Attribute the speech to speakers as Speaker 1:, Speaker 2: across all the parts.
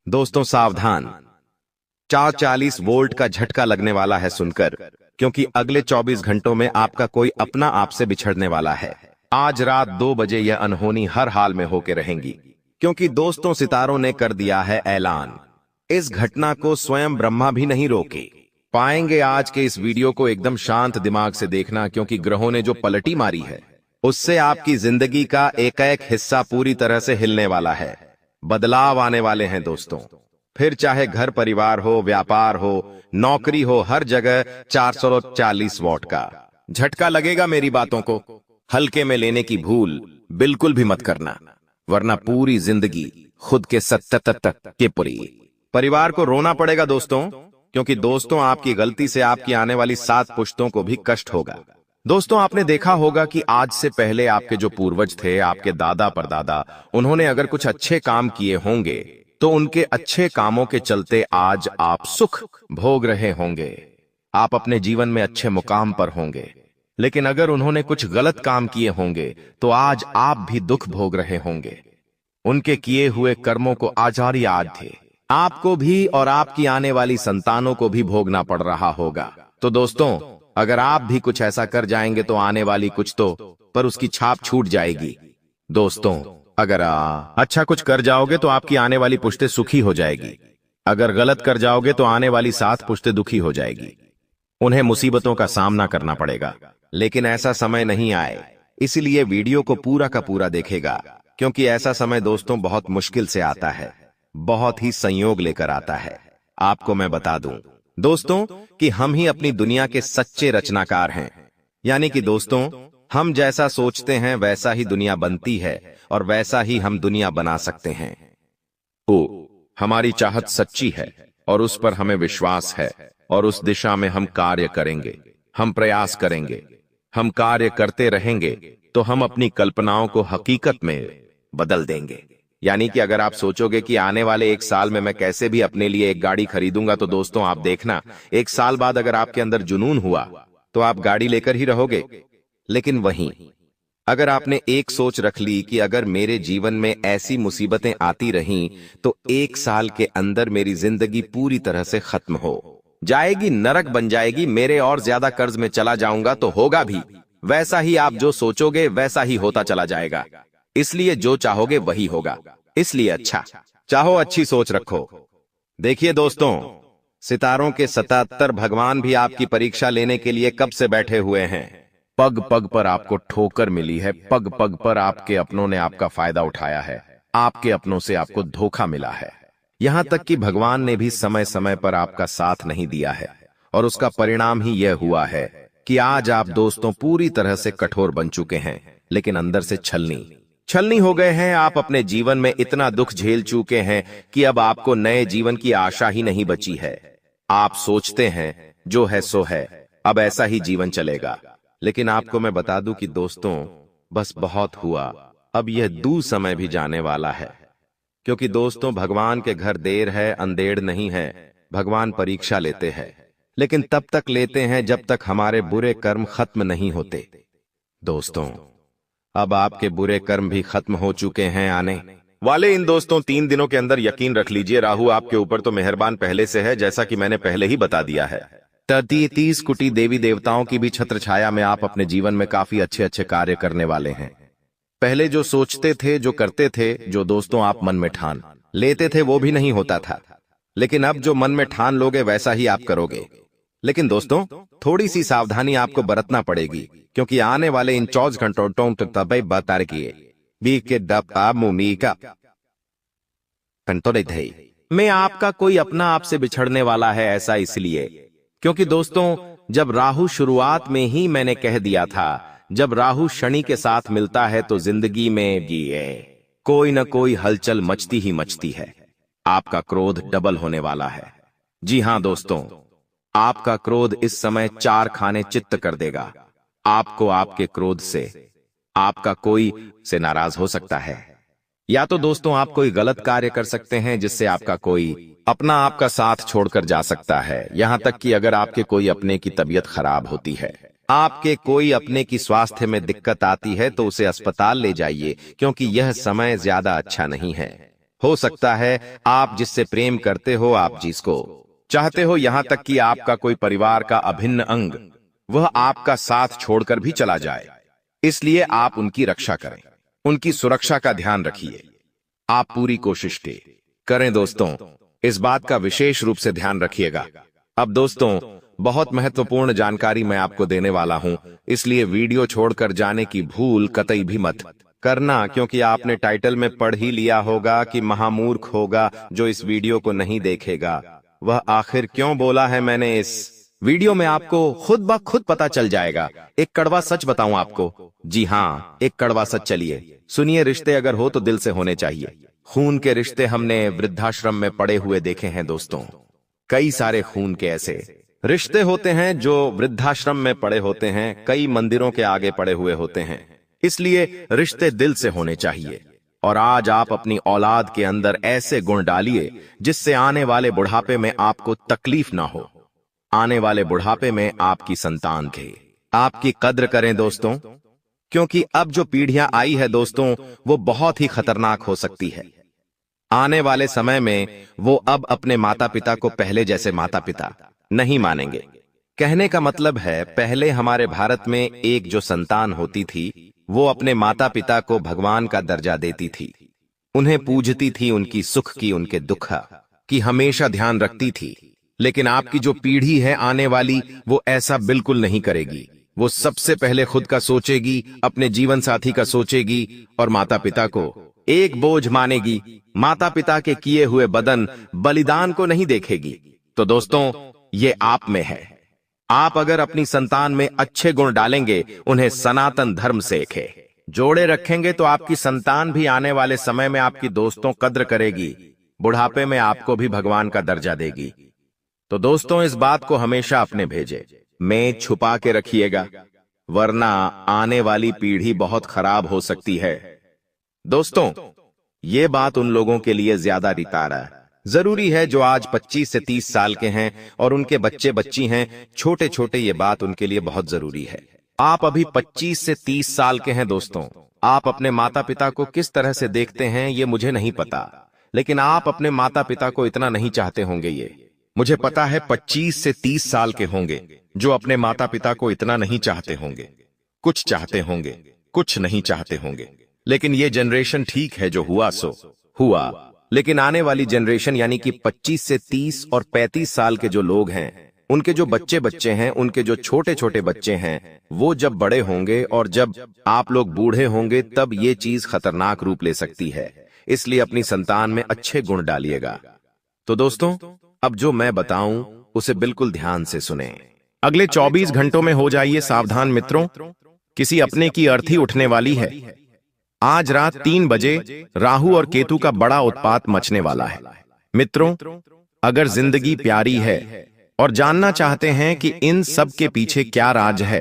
Speaker 1: दोस्तों सावधान, 440 वोल्ट का झटका लगने वाला है सुनकर, क्योंकि अगले 24 घंटों में आपका कोई अपना आपसे बिछड़ने वाला है। आज रात 2 बजे यह अनहोनी हर हाल में होके रहेंगी, क्योंकि दोस्तों सितारों ने कर दिया है ऐलान। इस घटना को स्वयं ब्रह्मा भी नहीं रोके पाएंगे। आज के इस वीडियो को एकदम शांत दिमाग से देखना, क्योंकि ग्रहों ने जो पलटी मारी है उससे आपकी जिंदगी का एक एक हिस्सा पूरी तरह से हिलने वाला है। बदलाव आने वाले हैं दोस्तों। फिर चाहे घर परिवार हो, व्यापार हो, नौकरी हो, हर जगह 440 वॉट का झटका लगेगा। मेरी बातों को हल्के में लेने की भूल बिल्कुल भी मत करना, वरना पूरी जिंदगी खुद के सत्य के पुरी परिवार को रोना पड़ेगा दोस्तों, क्योंकि दोस्तों आपकी गलती से आपकी आने वाली 7 पुश्तों को भी कष्ट होगा। दोस्तों आपने देखा होगा कि आज से पहले आपके जो पूर्वज थे, आपके दादा परदादा, उन्होंने अगर कुछ अच्छे काम किए होंगे तो उनके अच्छे कामों के चलते आज आप सुख भोग रहे होंगे, आप अपने जीवन में अच्छे मुकाम पर होंगे। लेकिन अगर उन्होंने कुछ गलत काम किए होंगे तो आज आप भी दुख भोग रहे होंगे। उनके किए हुए कर्मों को आचार्य याद थे, आपको भी और आपकी आने वाली संतानों को भी भोगना पड़ रहा होगा। तो दोस्तों अगर आप भी कुछ ऐसा कर जाएंगे तो आने वाली कुछ तो पर उसकी छाप छूट जाएगी। दोस्तों अगर अच्छा कुछ कर जाओगे तो आपकी आने वाली पुश्तें सुखी हो जाएगी, अगर गलत कर जाओगे तो आने वाली 7 पुश्तें दुखी हो जाएगी। उन्हें मुसीबतों का सामना करना पड़ेगा, लेकिन ऐसा समय नहीं आए, इसलिए वीडियो को पूरा का पूरा देखेगा, क्योंकि ऐसा समय दोस्तों बहुत मुश्किल से आता है, बहुत ही संयोग लेकर आता है। आपको मैं बता दूं दोस्तों कि हम ही अपनी दुनिया के सच्चे रचनाकार हैं। यानी कि दोस्तों हम जैसा सोचते हैं वैसा ही दुनिया बनती है और वैसा ही हम दुनिया बना सकते हैं। हमारी चाहत सच्ची है और उस पर हमें विश्वास है और उस दिशा में हम कार्य करेंगे, हम प्रयास करेंगे, हम कार्य करते रहेंगे तो हम अपनी कल्पनाओं को हकीकत में बदल देंगे। यानी कि अगर आप सोचोगे कि आने वाले 1 साल में मैं कैसे भी अपने लिए एक गाड़ी खरीदूंगा, तो दोस्तों आप देखना 1 साल बाद अगर आपके अंदर जुनून हुआ तो आप गाड़ी लेकर ही रहोगे। लेकिन वहीं अगर आपने एक सोच रख ली कि अगर मेरे जीवन में ऐसी मुसीबतें आती रहीं तो 1 साल के अंदर मेरी जिंदगी पूरी तरह से खत्म हो जाएगी, नरक बन जाएगी, मेरे और ज्यादा कर्ज में चला जाऊंगा, तो होगा भी वैसा ही। आप जो सोचोगे वैसा ही होता चला जाएगा, इसलिए जो चाहोगे वही होगा। इसलिए अच्छा चाहो, अच्छी सोच रखो। देखिए दोस्तों, सितारों के 77 भगवान भी आपकी परीक्षा लेने के लिए कब से बैठे हुए हैं। पग पग पर आपको ठोकर मिली है, पग पग पर आपके अपनों ने आपका फायदा उठाया है, आपके अपनों से आपको धोखा मिला है। यहां तक कि भगवान ने भी समय समय पर आपका साथ नहीं दिया है, और उसका परिणाम ही यह हुआ है कि आज आप दोस्तों पूरी तरह से कठोर बन चुके हैं, लेकिन अंदर से छलनी हो गए हैं। आप अपने जीवन में इतना दुख झेल चुके हैं कि अब आपको नए जीवन की आशा ही नहीं बची है। आप सोचते हैं जो है सो है, अब ऐसा ही जीवन चलेगा। लेकिन आपको मैं बता दूं कि दोस्तों बस बहुत हुआ, अब यह दू समय भी जाने वाला है। क्योंकि दोस्तों भगवान के घर देर है अंधेर नहीं है। भगवान परीक्षा लेते हैं, लेकिन तब तक लेते हैं जब तक हमारे बुरे कर्म खत्म नहीं होते। दोस्तों अब आपके बुरे कर्म भी खत्म हो चुके हैं आने वाले इन दोस्तों 3 दिनों के अंदर। यकीन रख लीजिए राहु आपके ऊपर तो मेहरबान पहले से है, जैसा कि मैंने पहले ही बता दिया है। 30 कोटि देवी देवताओं की भी छत्र छाया में आप अपने जीवन में काफी अच्छे अच्छे कार्य करने वाले हैं। पहले जो सोचते थे, जो करते थे, जो दोस्तों आप मन में ठान लेते थे वो भी नहीं होता था, लेकिन अब जो मन में ठान लोगे वैसा ही आप करोगे। लेकिन दोस्तों थोड़ी सी सावधानी आपको बरतना पड़ेगी, क्योंकि आने वाले इन 24 घंटों तक बता किए बी के डबा मुमी का में आपका कोई अपना आपसे बिछड़ने वाला है। ऐसा इसलिए क्योंकि दोस्तों जब राहु शुरुआत में ही मैंने कह दिया था, जब राहु शनि के साथ मिलता है तो जिंदगी में भी कोई न कोई हलचल मचती ही मचती है। आपका क्रोध डबल होने वाला है। जी हां दोस्तों, आपका क्रोध इस समय 4 खाने चित्त कर देगा। आपको आपके क्रोध से आपका कोई से नाराज हो सकता है, या तो दोस्तों आप कोई गलत कार्य कर सकते हैं जिससे आपका कोई अपना आपका साथ छोड़कर जा सकता है। यहां तक कि अगर आपके कोई अपने की तबीयत खराब होती है, आपके कोई अपने की स्वास्थ्य में दिक्कत आती है तो उसे अस्पताल ले जाइए, क्योंकि यह समय ज्यादा अच्छा नहीं है। हो सकता है आप जिससे प्रेम करते हो, आप जिसको चाहते हो, यहां तक कि आपका कोई परिवार का अभिन्न अंग, वह आपका साथ छोड़कर भी चला जाए। इसलिए आप उनकी रक्षा करें, उनकी सुरक्षा का ध्यान रखिए। आप पूरी कोशिश करें दोस्तों, इस बात का विशेष रूप से ध्यान रखिएगा। अब दोस्तों, बहुत महत्वपूर्ण जानकारी मैं आपको देने वाला हूं, इसलिए वीडियो छोड़कर जाने की भूल कतई भी मत करना, क्योंकि आपने टाइटल में पढ़ ही लिया होगा कि महामूर्ख होगा जो इस वीडियो को नहीं देखेगा। वह आखिर क्यों बोला है मैंने, इस वीडियो में आपको खुद ब खुद पता चल जाएगा। एक कड़वा सच बताऊं आपको, जी हाँ, एक कड़वा सच। चलिए सुनिए, रिश्ते अगर हो तो दिल से होने चाहिए। खून के रिश्ते हमने वृद्धाश्रम में पड़े हुए देखे हैं दोस्तों। कई सारे खून के ऐसे रिश्ते होते हैं जो वृद्धाश्रम में पड़े होते हैं, कई मंदिरों के आगे पड़े हुए होते हैं। इसलिए रिश्ते दिल से होने चाहिए। और आज आप अपनी औलाद के अंदर ऐसे गुण डालिए जिससे आने वाले बुढ़ापे में आपको तकलीफ ना हो। आने वाले बुढ़ापे में आपकी संतान के आपकी कद्र करें दोस्तों, क्योंकि अब जो पीढ़ियां आई है दोस्तों, वो बहुत ही खतरनाक हो सकती है। आने वाले समय में वो अब अपने माता पिता को पहले जैसे माता पिता नहीं मानेंगे। कहने का मतलब है, पहले हमारे भारत में एक जो संतान होती थी, वो अपने माता पिता को भगवान का दर्जा देती थी, उन्हें पूजती थी, उनकी सुख की, उनके दुख की हमेशा ध्यान रखती थी। लेकिन आपकी जो पीढ़ी है आने वाली, वो ऐसा बिल्कुल नहीं करेगी। वो सबसे पहले खुद का सोचेगी, अपने जीवन साथी का सोचेगी और माता पिता को एक बोझ मानेगी। माता पिता के किए हुए बदन बलिदान को नहीं देखेगी। तो दोस्तों, ये आप में है। आप अगर अपनी संतान में अच्छे गुण डालेंगे, उन्हें सनातन धर्म से जोड़े रखेंगे, तो आपकी संतान भी आने वाले समय में आपकी दोस्तों कद्र करेगी, बुढ़ापे में आपको भी भगवान का दर्जा देगी। तो दोस्तों, इस बात को हमेशा अपने भेजे में छुपा के रखिएगा, वरना आने वाली पीढ़ी बहुत खराब हो सकती है। दोस्तों, ये बात उन लोगों के लिए ज्यादा रितारा जरूरी है जो आज 25 से 30 साल के हैं और उनके बच्चे बच्ची हैं छोटे छोटे। ये बात उनके लिए बहुत जरूरी है। आप अभी 25 से 30 साल के हैं दोस्तों। आप अपने माता पिता को किस तरह से देखते हैं ये मुझे नहीं पता, लेकिन आप अपने माता पिता को इतना नहीं चाहते होंगे, ये मुझे पता है। 25 से 30 साल के होंगे जो अपने माता पिता को इतना नहीं चाहते होंगे। कुछ चाहते होंगे, कुछ नहीं चाहते होंगे। लेकिन ये जनरेशन ठीक है, जो हुआ सो हुआ। लेकिन आने वाली जनरेशन यानी कि 25 से 30 और 35 साल के जो लोग हैं, उनके जो बच्चे बच्चे हैं, उनके जो छोटे छोटे बच्चे हैं, वो जब बड़े होंगे और जब आप लोग बूढ़े होंगे, तब ये चीज खतरनाक रूप ले सकती है। इसलिए अपनी संतान में अच्छे गुण डालिएगा। तो दोस्तों, अब जो मैं बताऊं उसे बिल्कुल ध्यान से सुने।
Speaker 2: अगले 24 घंटों में हो जाइए सावधान मित्रों, किसी अपने की अर्थी उठने वाली है। आज रात 3 बजे राहु और केतु का बड़ा उत्पात मचने वाला है। मित्रों, अगर जिंदगी प्यारी है और जानना चाहते हैं कि इन सब के पीछे क्या राज है,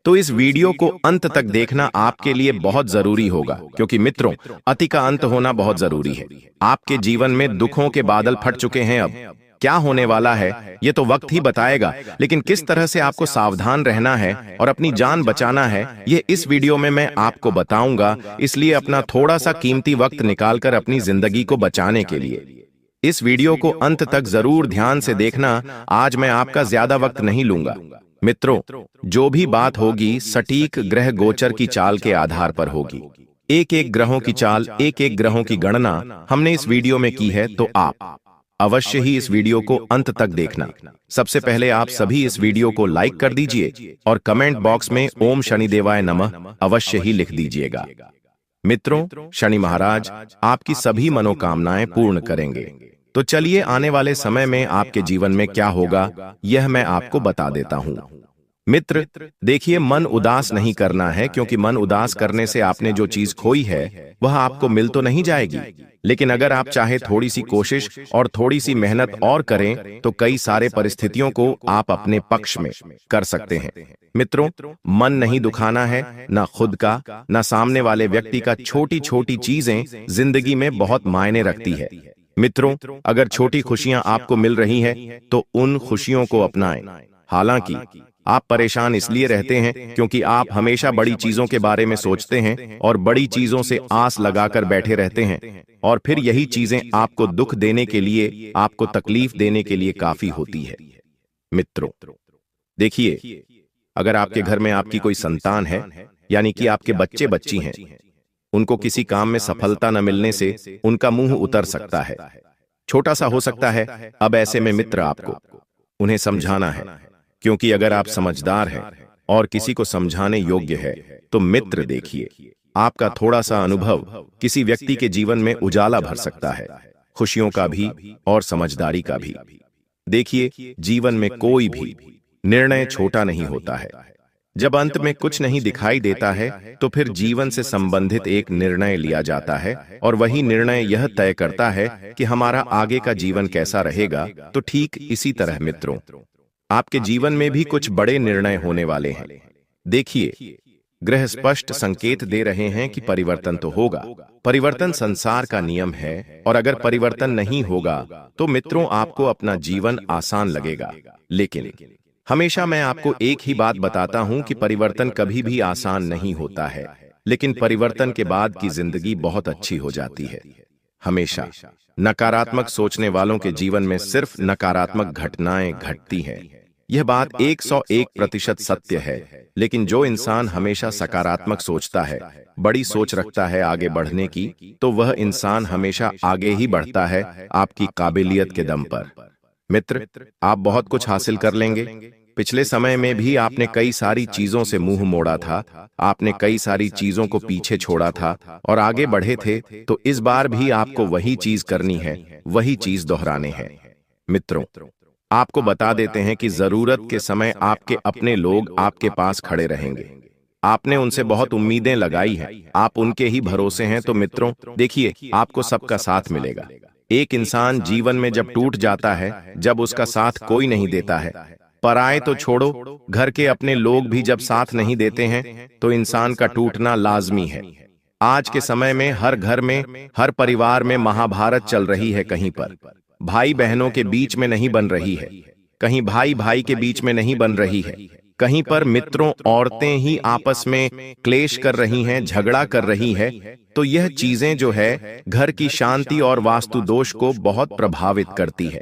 Speaker 2: तो इस वीडियो को अंत तक देखना आपके लिए बहुत जरूरी होगा, क्योंकि मित्रों, अति का अंत होना बहुत जरूरी है। आपके जीवन में दुखों के बादल फट चुके हैं। अब क्या होने वाला है ये तो वक्त ही बताएगा, लेकिन किस तरह से आपको सावधान रहना है और अपनी जान बचाना है, ये इस वीडियो में मैं आपको बताऊंगा। इसलिए अपना थोड़ा सा कीमती वक्त निकालकर अपनी जिंदगी को बचाने के लिए इस वीडियो को अंत तक जरूर ध्यान से देखना। आज मैं आपका ज्यादा वक्त नहीं लूंगा। मित्रों, जो भी बात होगी सटीक ग्रह गोचर की चाल के आधार पर होगी। एक एक ग्रहों की चाल, एक एक ग्रहों की गणना हमने इस वीडियो में की है, तो आप अवश्य ही इस वीडियो को अंत तक देखना। सबसे पहले आप सभी इस वीडियो को लाइक कर दीजिए और कमेंट बॉक्स में ओम शनिदेवाय नमः अवश्य ही लिख दीजिएगा। मित्रों, शनि महाराज आपकी सभी मनोकामनाएं पूर्ण करेंगे। तो चलिए, आने वाले समय में आपके जीवन में क्या होगा यह मैं आपको बता देता हूं। मित्र, देखिए, मन उदास नहीं करना है, क्योंकि मन उदास करने से आपने जो चीज खोई है वह आपको मिल तो नहीं जाएगी। लेकिन अगर आप चाहे थोड़ी सी कोशिश और थोड़ी सी मेहनत और करें, तो कई सारे परिस्थितियों को आप अपने पक्ष में कर सकते हैं। मित्रों, मन नहीं दुखाना है, ना खुद का ना सामने वाले व्यक्ति का। छोटी छोटी चीजें जिंदगी में बहुत मायने रखती है। मित्रों, अगर छोटी खुशियां आपको मिल रही हैं, तो उन खुशियों को अपनाएं। हालांकि आप परेशान इसलिए रहते हैं क्योंकि आप हमेशा बड़ी चीजों के बारे में सोचते हैं और बड़ी चीजों से आस लगाकर बैठे रहते हैं, और फिर यही चीजें आपको दुख देने के लिए, आपको तकलीफ देने के लिए काफी होती है। मित्रों, देखिए, अगर आपके घर में आपकी कोई संतान है, यानी कि आपके बच्चे बच्ची हैं, उनको किसी काम में सफलता न मिलने से उनका मुंह उतर सकता है, छोटा सा हो सकता है। अब ऐसे में मित्र आपको उन्हें समझाना है, क्योंकि अगर आप समझदार हैं और किसी को समझाने योग्य है तो मित्र देखिए, आपका थोड़ा सा अनुभव किसी व्यक्ति के जीवन में उजाला भर सकता है, खुशियों का भी और समझदारी का भी। देखिए, जीवन में कोई भी निर्णय छोटा नहीं होता है। जब अंत में कुछ नहीं दिखाई देता है तो फिर जीवन से संबंधित एक निर्णय लिया जाता है, और वही निर्णय यह तय करता है कि हमारा आगे का जीवन कैसा रहेगा। तो ठीक इसी तरह मित्रों, आपके जीवन में भी कुछ बड़े निर्णय होने वाले हैं। देखिए, ग्रह स्पष्ट संकेत दे रहे हैं कि परिवर्तन तो होगा। परिवर्तन संसार का नियम है, और अगर परिवर्तन नहीं होगा तो मित्रों आपको अपना जीवन आसान लगेगा। लेकिन हमेशा मैं आपको एक ही बात बताता हूं कि परिवर्तन कभी भी आसान नहीं होता है, लेकिन परिवर्तन के बाद की जिंदगी बहुत अच्छी हो जाती है। हमेशा नकारात्मक सोचने वालों के जीवन में सिर्फ नकारात्मक घटनाएं घटती हैं। यह बात 101% सत्य है। लेकिन जो इंसान हमेशा सकारात्मक सोचता है, बड़ी सोच रखता है आगे बढ़ने की, तो वह इंसान हमेशा आगे ही बढ़ता है, आपकी काबिलियत के दम पर। मित्र, आप बहुत कुछ हासिल कर लेंगे। पिछले समय में भी आपने कई सारी चीजों से मुंह मोड़ा था, आपने कई सारी चीजों को पीछे छोड़ा था और आगे बढ़े थे। तो इस बार भी आपको वही चीज करनी है, वही चीज दोहराने हैं। मित्रों, आपको बता देते हैं कि जरूरत के समय आपके अपने लोग आपके पास खड़े रहेंगे। आपने उनसे बहुत उम्मीदें लगाई हैं, आप उनके ही भरोसे हैं। तो मित्रों देखिए, आपको सबका साथ मिलेगा। एक इंसान जीवन में जब टूट जाता है, जब उसका साथ कोई नहीं देता है, पराए तो छोड़ो, घर के अपने लोग भी जब साथ नहीं देते हैं, तो इंसान का टूटना लाजमी है। आज के समय में हर घर में, हर परिवार में महाभारत चल रही है। कहीं पर भाई बहनों के बीच में नहीं बन रही है, कहीं भाई भाई के बीच में नहीं बन रही है, कहीं पर मित्रों औरतें ही आपस में क्लेश कर रही हैं, झगड़ा कर रही है। तो यह चीजें जो है घर की शांति और वास्तु दोष को बहुत प्रभावित करती है।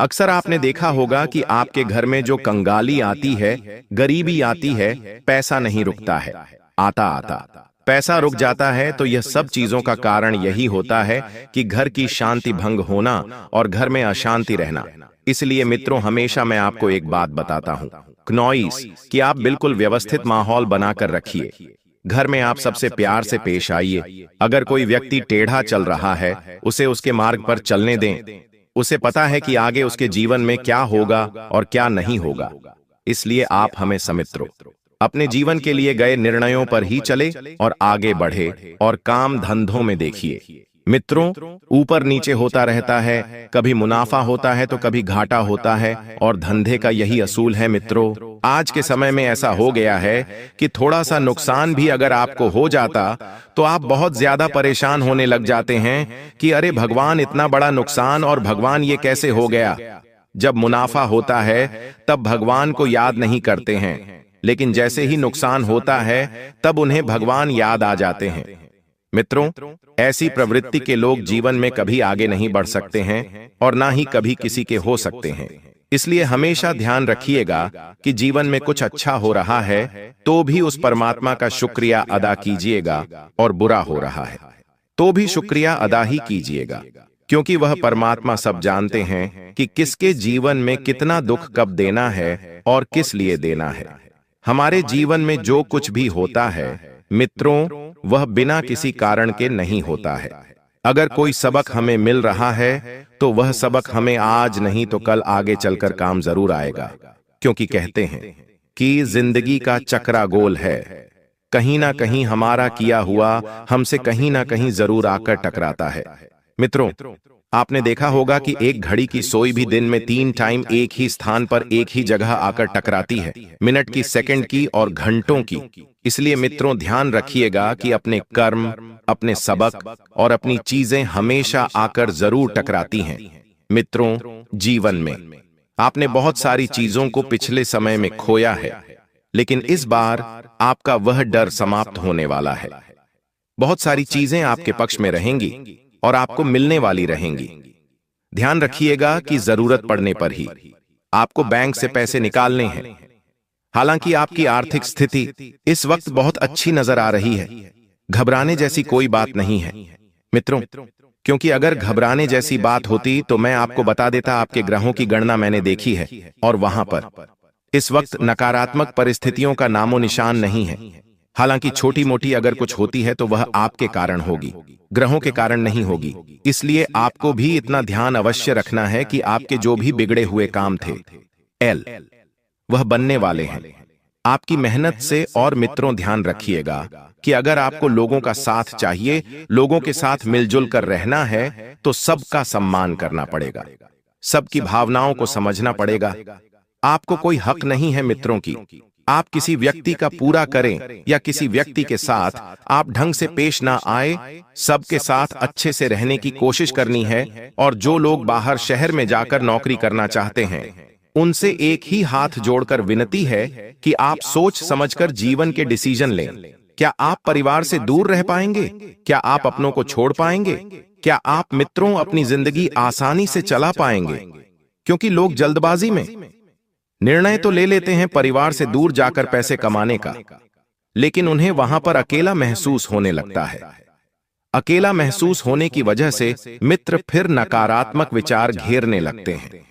Speaker 2: अक्सर आपने देखा होगा कि आपके घर में जो कंगाली आती है, गरीबी आती है, पैसा नहीं रुकता है, आता आता पैसा रुक जाता है। तो यह सब चीजों का कारण यही होता है कि घर की शांति भंग होना और घर में अशांति रहना। इसलिए मित्रों, हमेशा मैं आपको एक बात बताता हूं, क्नॉइस, कि आप बिल्कुल व्यवस्थित माहौल बनाकर रखिए। घर में आप सबसे प्यार से पेश आइए। अगर कोई व्यक्ति टेढ़ा चल रहा है, उसे उसके मार्ग पर चलने दें। उसे पता है कि आगे उसके जीवन में क्या होगा और क्या नहीं होगा। इसलिए आप हमेशा मित्रों अपने जीवन के लिए गए निर्णयों पर ही चले और आगे बढ़े, और काम धंधों में देखिए मित्रों, ऊपर नीचे होता रहता है, कभी मुनाफा होता है तो कभी घाटा होता है, और धंधे का यही असूल है। मित्रों, आज के समय में ऐसा हो गया है कि थोड़ा सा नुकसान भी अगर आपको हो जाता तो आप बहुत ज्यादा परेशान होने लग जाते हैं कि अरे भगवान, इतना बड़ा नुकसान, और भगवान ये कैसे हो गया। जब मुनाफा होता है तब भगवान को याद नहीं करते हैं, लेकिन जैसे ही नुकसान होता है तब उन्हें भगवान याद आ जाते हैं। मित्रों, ऐसी प्रवृत्ति के लोग जीवन में कभी आगे नहीं बढ़ सकते हैं, और ना ही कभी किसी के हो सकते हैं। इसलिए हमेशा ध्यान रखिएगा कि जीवन में कुछ अच्छा हो रहा है तो भी उस परमात्मा का शुक्रिया अदा कीजिएगा, और बुरा हो रहा है तो भी शुक्रिया अदा ही कीजिएगा, क्योंकि वह परमात्मा सब जानते हैं कि किसके जीवन में कितना दुख कब देना है और किस लिए देना है। हमारे जीवन में जो कुछ भी होता है मित्रों, वह बिना किसी कारण के नहीं होता है। अगर कोई सबक हमें मिल रहा है तो वह सबक हमें आज नहीं तो कल आगे चलकर काम जरूर आएगा, क्योंकि कहते हैं कि जिंदगी का चक्रा गोल है। कहीं ना कहीं हमारा किया हुआ हमसे कहीं ना कहीं जरूर आकर टकराता है। मित्रों, आपने देखा होगा कि एक घड़ी की सोई भी दिन में 3 टाइम एक ही स्थान पर एक ही जगह आकर टकराती है, मिनट की, सेकंड की और घंटों की। इसलिए मित्रों, ध्यान रखिएगा कि अपने कर्म, अपने सबक और अपनी चीजें हमेशा आकर जरूर टकराती हैं। मित्रों, जीवन में आपने बहुत सारी चीजों को पिछले समय में खोया है, लेकिन इस बार आपका वह डर समाप्त होने वाला है। बहुत सारी चीजें आपके पक्ष में रहेंगी और आपको मिलने वाली रहेंगी। ध्यान रखिएगा कि जरूरत पड़ने पर ही आपको बैंक से पैसे निकालने हैं। हालांकि आपकी आर्थिक स्थिति इस वक्त बहुत अच्छी नजर आ रही है। घबराने जैसी कोई बात नहीं है मित्रों, क्योंकि अगर घबराने जैसी बात होती तो मैं आपको बता देता। आपके ग्रहों की गणना मैंने देखी है और वहां पर इस वक्त नकारात्मक परिस्थितियों का नामो निशान नहीं है। हालांकि छोटी मोटी अगर कुछ होती है तो वह आपके कारण होगी, ग्रहों के कारण नहीं होगी। इसलिए आपको भी इतना ध्यान अवश्य रखना है कि आपके जो भी बिगड़े हुए काम थे वह बनने वाले हैं आपकी मेहनत से। और मित्रों, ध्यान रखिएगा कि अगर आपको लोगों का साथ चाहिए, लोगों के साथ मिलजुल कर रहना है, तो सबका सम्मान करना पड़ेगा, सबकी भावनाओं को समझना पड़ेगा। आपको कोई हक नहीं है मित्रों की आप किसी व्यक्ति का पूरा करें या किसी व्यक्ति के साथ आप ढंग से पेश ना आए। सबके साथ अच्छे से रहने की कोशिश करनी है। और जो लोग बाहर शहर में जाकर नौकरी करना चाहते हैं, उनसे एक ही हाथ जोड़कर विनती है कि आप सोच समझकर जीवन के डिसीजन लें। क्या आप परिवार से दूर रह पाएंगे? क्या आप अपनों को छोड़ पाएंगे? क्या आप मित्रों अपनी जिंदगी आसानी से चला पाएंगे? क्योंकि लोग जल्दबाजी में निर्णय तो ले लेते हैं परिवार से दूर जाकर पैसे कमाने का, लेकिन उन्हें वहां पर अकेला महसूस होने लगता है। अकेला महसूस होने की वजह से मित्र फिर नकारात्मक विचार घेरने लगते हैं,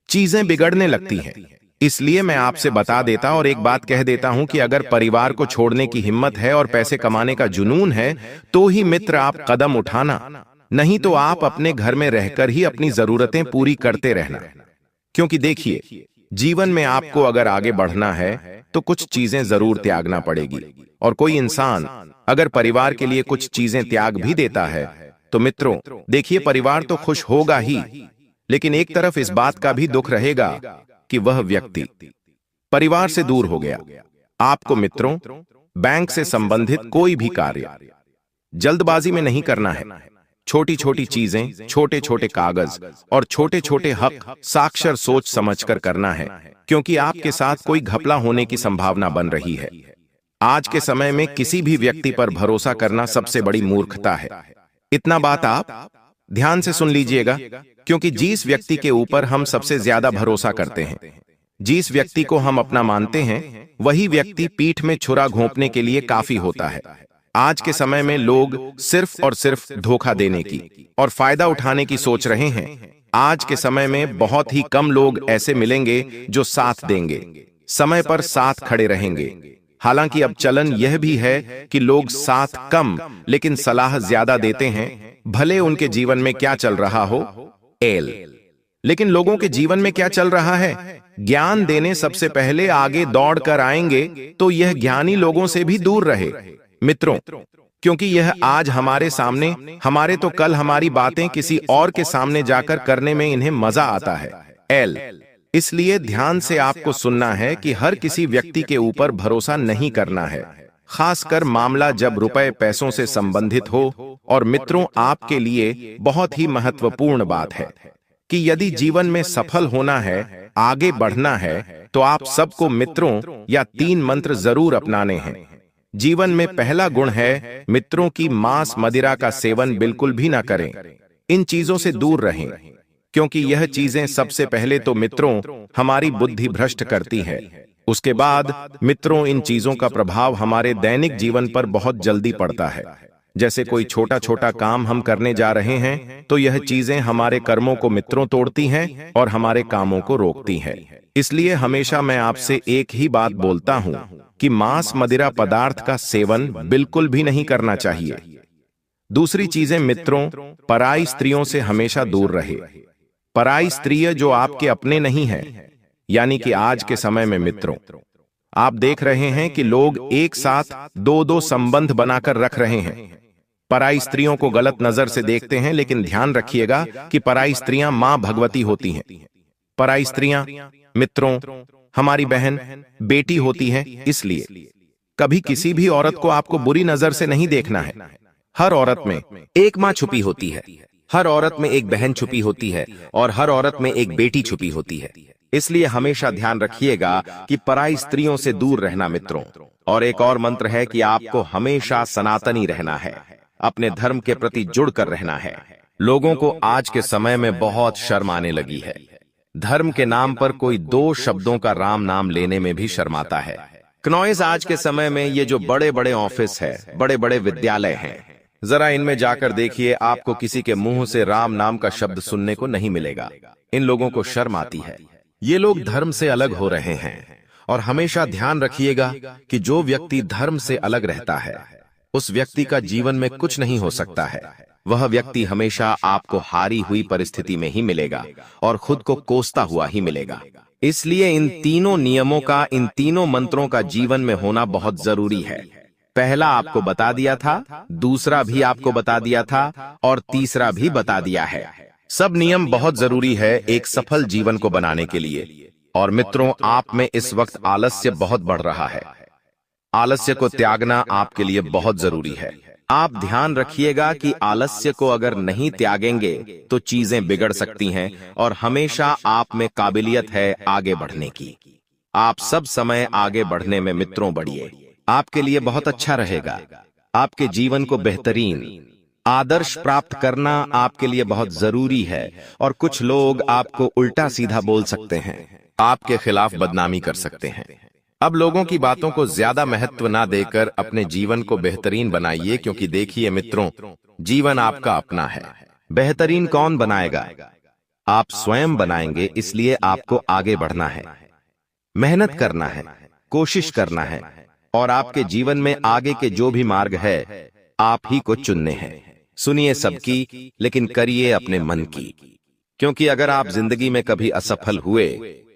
Speaker 2: चीजें बिगड़ने लगती हैं। इसलिए मैं आपसे बता देता और एक बात कह देता हूं कि अगर परिवार को छोड़ने की हिम्मत है और पैसे कमाने का जुनून है तो ही मित्र आप कदम उठाना, नहीं तो आप अपने घर में रहकर ही अपनी जरूरतें पूरी करते रहना। क्योंकि देखिए, जीवन में आपको अगर आगे बढ़ना है तो कुछ चीजें जरूर त्यागना पड़ेगी। और कोई इंसान अगर परिवार के लिए कुछ चीजें त्याग भी देता है तो मित्रों देखिए, परिवार तो खुश होगा ही, लेकिन एक तरफ इस बात का भी दुख रहेगा कि वह व्यक्ति परिवार से दूर हो गया। आपको मित्रों बैंक से संबंधित कोई भी कार्य जल्दबाजी में नहीं करना है। छोटी छोटी चीजें, छोटे छोटे कागज और छोटे छोटे हक साक्षर सोच समझकर करना है, क्योंकि आपके साथ कोई घपला होने की संभावना बन रही है। आज के समय में किसी भी व्यक्ति पर भरोसा करना सबसे बड़ी मूर्खता है। इतना बात आप ध्यान से सुन लीजिएगा, क्योंकि जिस व्यक्ति के ऊपर हम सबसे ज्यादा भरोसा करते हैं, जिस व्यक्ति को हम अपना मानते हैं, वही व्यक्ति पीठ में छुरा घोंपने के लिए काफी होता है। आज के समय में लोग सिर्फ और सिर्फ धोखा देने की और फायदा उठाने की सोच रहे हैं। आज के समय में बहुत ही कम लोग ऐसे मिलेंगे जो साथ देंगे, समय पर साथ खड़े रहेंगे। हालांकि अब चलन यह भी है कि लोग साथ कम लेकिन सलाह ज्यादा देते हैं, भले उनके जीवन में क्या चल रहा हो लेकिन लोगों के जीवन में क्या चल रहा है, ज्ञान देने सबसे पहले आगे दौड़ कर आएंगे तो यह ज्ञानी लोगों से भी दूर रहे मित्रों, क्योंकि यह आज हमारे सामने, हमारे तो कल हमारी बातें किसी और के सामने जाकर करने में इन्हें मजा आता है। इसलिए ध्यान से आपको सुनना है कि हर किसी व्यक्ति के ऊपर भरोसा नहीं करना है, खासकर मामला जब रुपए पैसों से संबंधित हो। और मित्रों, आपके लिए बहुत ही महत्वपूर्ण बात है कि यदि जीवन में सफल होना है, आगे बढ़ना है, तो आप सबको मित्रों या 3 मंत्र जरूर अपनाने हैं। जीवन में पहला गुण है मित्रों की मांस मदिरा का सेवन बिल्कुल भी ना करें। इन चीजों से दूर रहें, क्योंकि यह चीजें सबसे पहले तो मित्रों हमारी बुद्धि भ्रष्ट करती है। उसके बाद मित्रों इन चीजों का प्रभाव हमारे दैनिक जीवन पर बहुत जल्दी पड़ता है। जैसे कोई छोटा छोटा काम हम करने जा रहे हैं तो यह चीजें हमारे कर्मों को मित्रों तोड़ती हैं और हमारे कामों को रोकती हैं। इसलिए हमेशा मैं आपसे एक ही बात बोलता हूं कि मांस मदिरा पदार्थ का सेवन बिल्कुल भी नहीं करना चाहिए। दूसरी चीजें मित्रों, पराई स्त्रियों से हमेशा दूर रहे। पराई स्त्रियां जो आपके अपने नहीं है, यानी कि आज के समय में मित्रों आप देख रहे हैं कि लोग एक साथ 2-2 संबंध बनाकर रख रहे हैं। पराई स्त्रियों को गलत नजर से देखते हैं, लेकिन ध्यान रखिएगा कि पराई स्त्रियां मां भगवती होती हैं। पराई स्त्रियां मित्रों हमारी बहन, बेटी होती हैं। इसलिए कभी किसी भी औरत को आपको बुरी नजर से नहीं देखना है। हर औरत में
Speaker 1: एक माँ छुपी होती है, हर औरत में एक बहन छुपी होती है और हर औरत में एक बेटी छुपी होती है। इसलिए हमेशा ध्यान रखिएगा कि पराई स्त्रियों से दूर रहना मित्रों। और एक और मंत्र है कि आपको हमेशा सनातनी रहना है, अपने धर्म के प्रति जुड़कर रहना है। लोगों को आज के समय में बहुत शर्म आने लगी है। धर्म के नाम पर कोई 2 शब्दों का राम नाम लेने में भी शर्माता है। क्नॉइस आज के समय में ये जो बड़े बड़े ऑफिस है, बड़े बड़े विद्यालय हैं, जरा इनमें जाकर देखिए, आपको किसी के मुंह से राम नाम का शब्द सुनने को नहीं मिलेगा। इन लोगों को शर्म आती है। ये लोग धर्म से अलग हो रहे हैं। और हमेशा ध्यान रखिएगा कि जो व्यक्ति धर्म से अलग रहता है, उस व्यक्ति का जीवन में कुछ नहीं हो सकता है। वह व्यक्ति हमेशा आपको हारी हुई परिस्थिति में ही मिलेगा और खुद को कोसता हुआ ही मिलेगा। इसलिए इन तीनों नियमों का, इन तीनों मंत्रों का जीवन में होना बहुत जरूरी है। पहला आपको बता दिया था, दूसरा भी आपको बता दिया था, और तीसरा भी बता दिया है। सब नियम बहुत जरूरी है एक सफल जीवन को बनाने के लिए। और मित्रों, आप में इस वक्त आलस्य बहुत बढ़ रहा है। आलस्य को त्यागना आपके लिए बहुत जरूरी है। आप ध्यान रखिएगा कि आलस्य को अगर नहीं त्यागेंगे तो चीजें बिगड़ सकती हैं, और हमेशा आप में काबिलियत है आगे बढ़ने की। आप सब समय आगे बढ़ने में मित्रों बढ़िए, आपके लिए बहुत अच्छा रहेगा। आपके जीवन को बेहतरीन आदर्श प्राप्त करना आपके लिए बहुत जरूरी है। और कुछ लोग आपको उल्टा सीधा बोल सकते हैं, आपके खिलाफ बदनामी कर सकते हैं। अब लोगों की बातों को ज्यादा महत्व ना देकर अपने जीवन को बेहतरीन बनाइए, क्योंकि देखिए मित्रों, जीवन आपका अपना है। बेहतरीन कौन बनाएगा? आप स्वयं बनाएंगे। इसलिए आपको आगे बढ़ना है, मेहनत करना है, कोशिश करना है, और आपके जीवन में आगे के जो भी मार्ग है आप ही को चुनने हैं। सुनिए सबकी, लेकिन करिए अपने मन की, क्योंकि अगर आप जिंदगी में कभी असफल हुए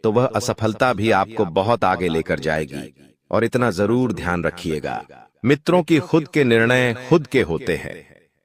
Speaker 1: तो वह असफलता भी आपको बहुत आगे लेकर जाएगी। और इतना जरूर ध्यान रखिएगा मित्रों कि खुद के निर्णय खुद के होते हैं।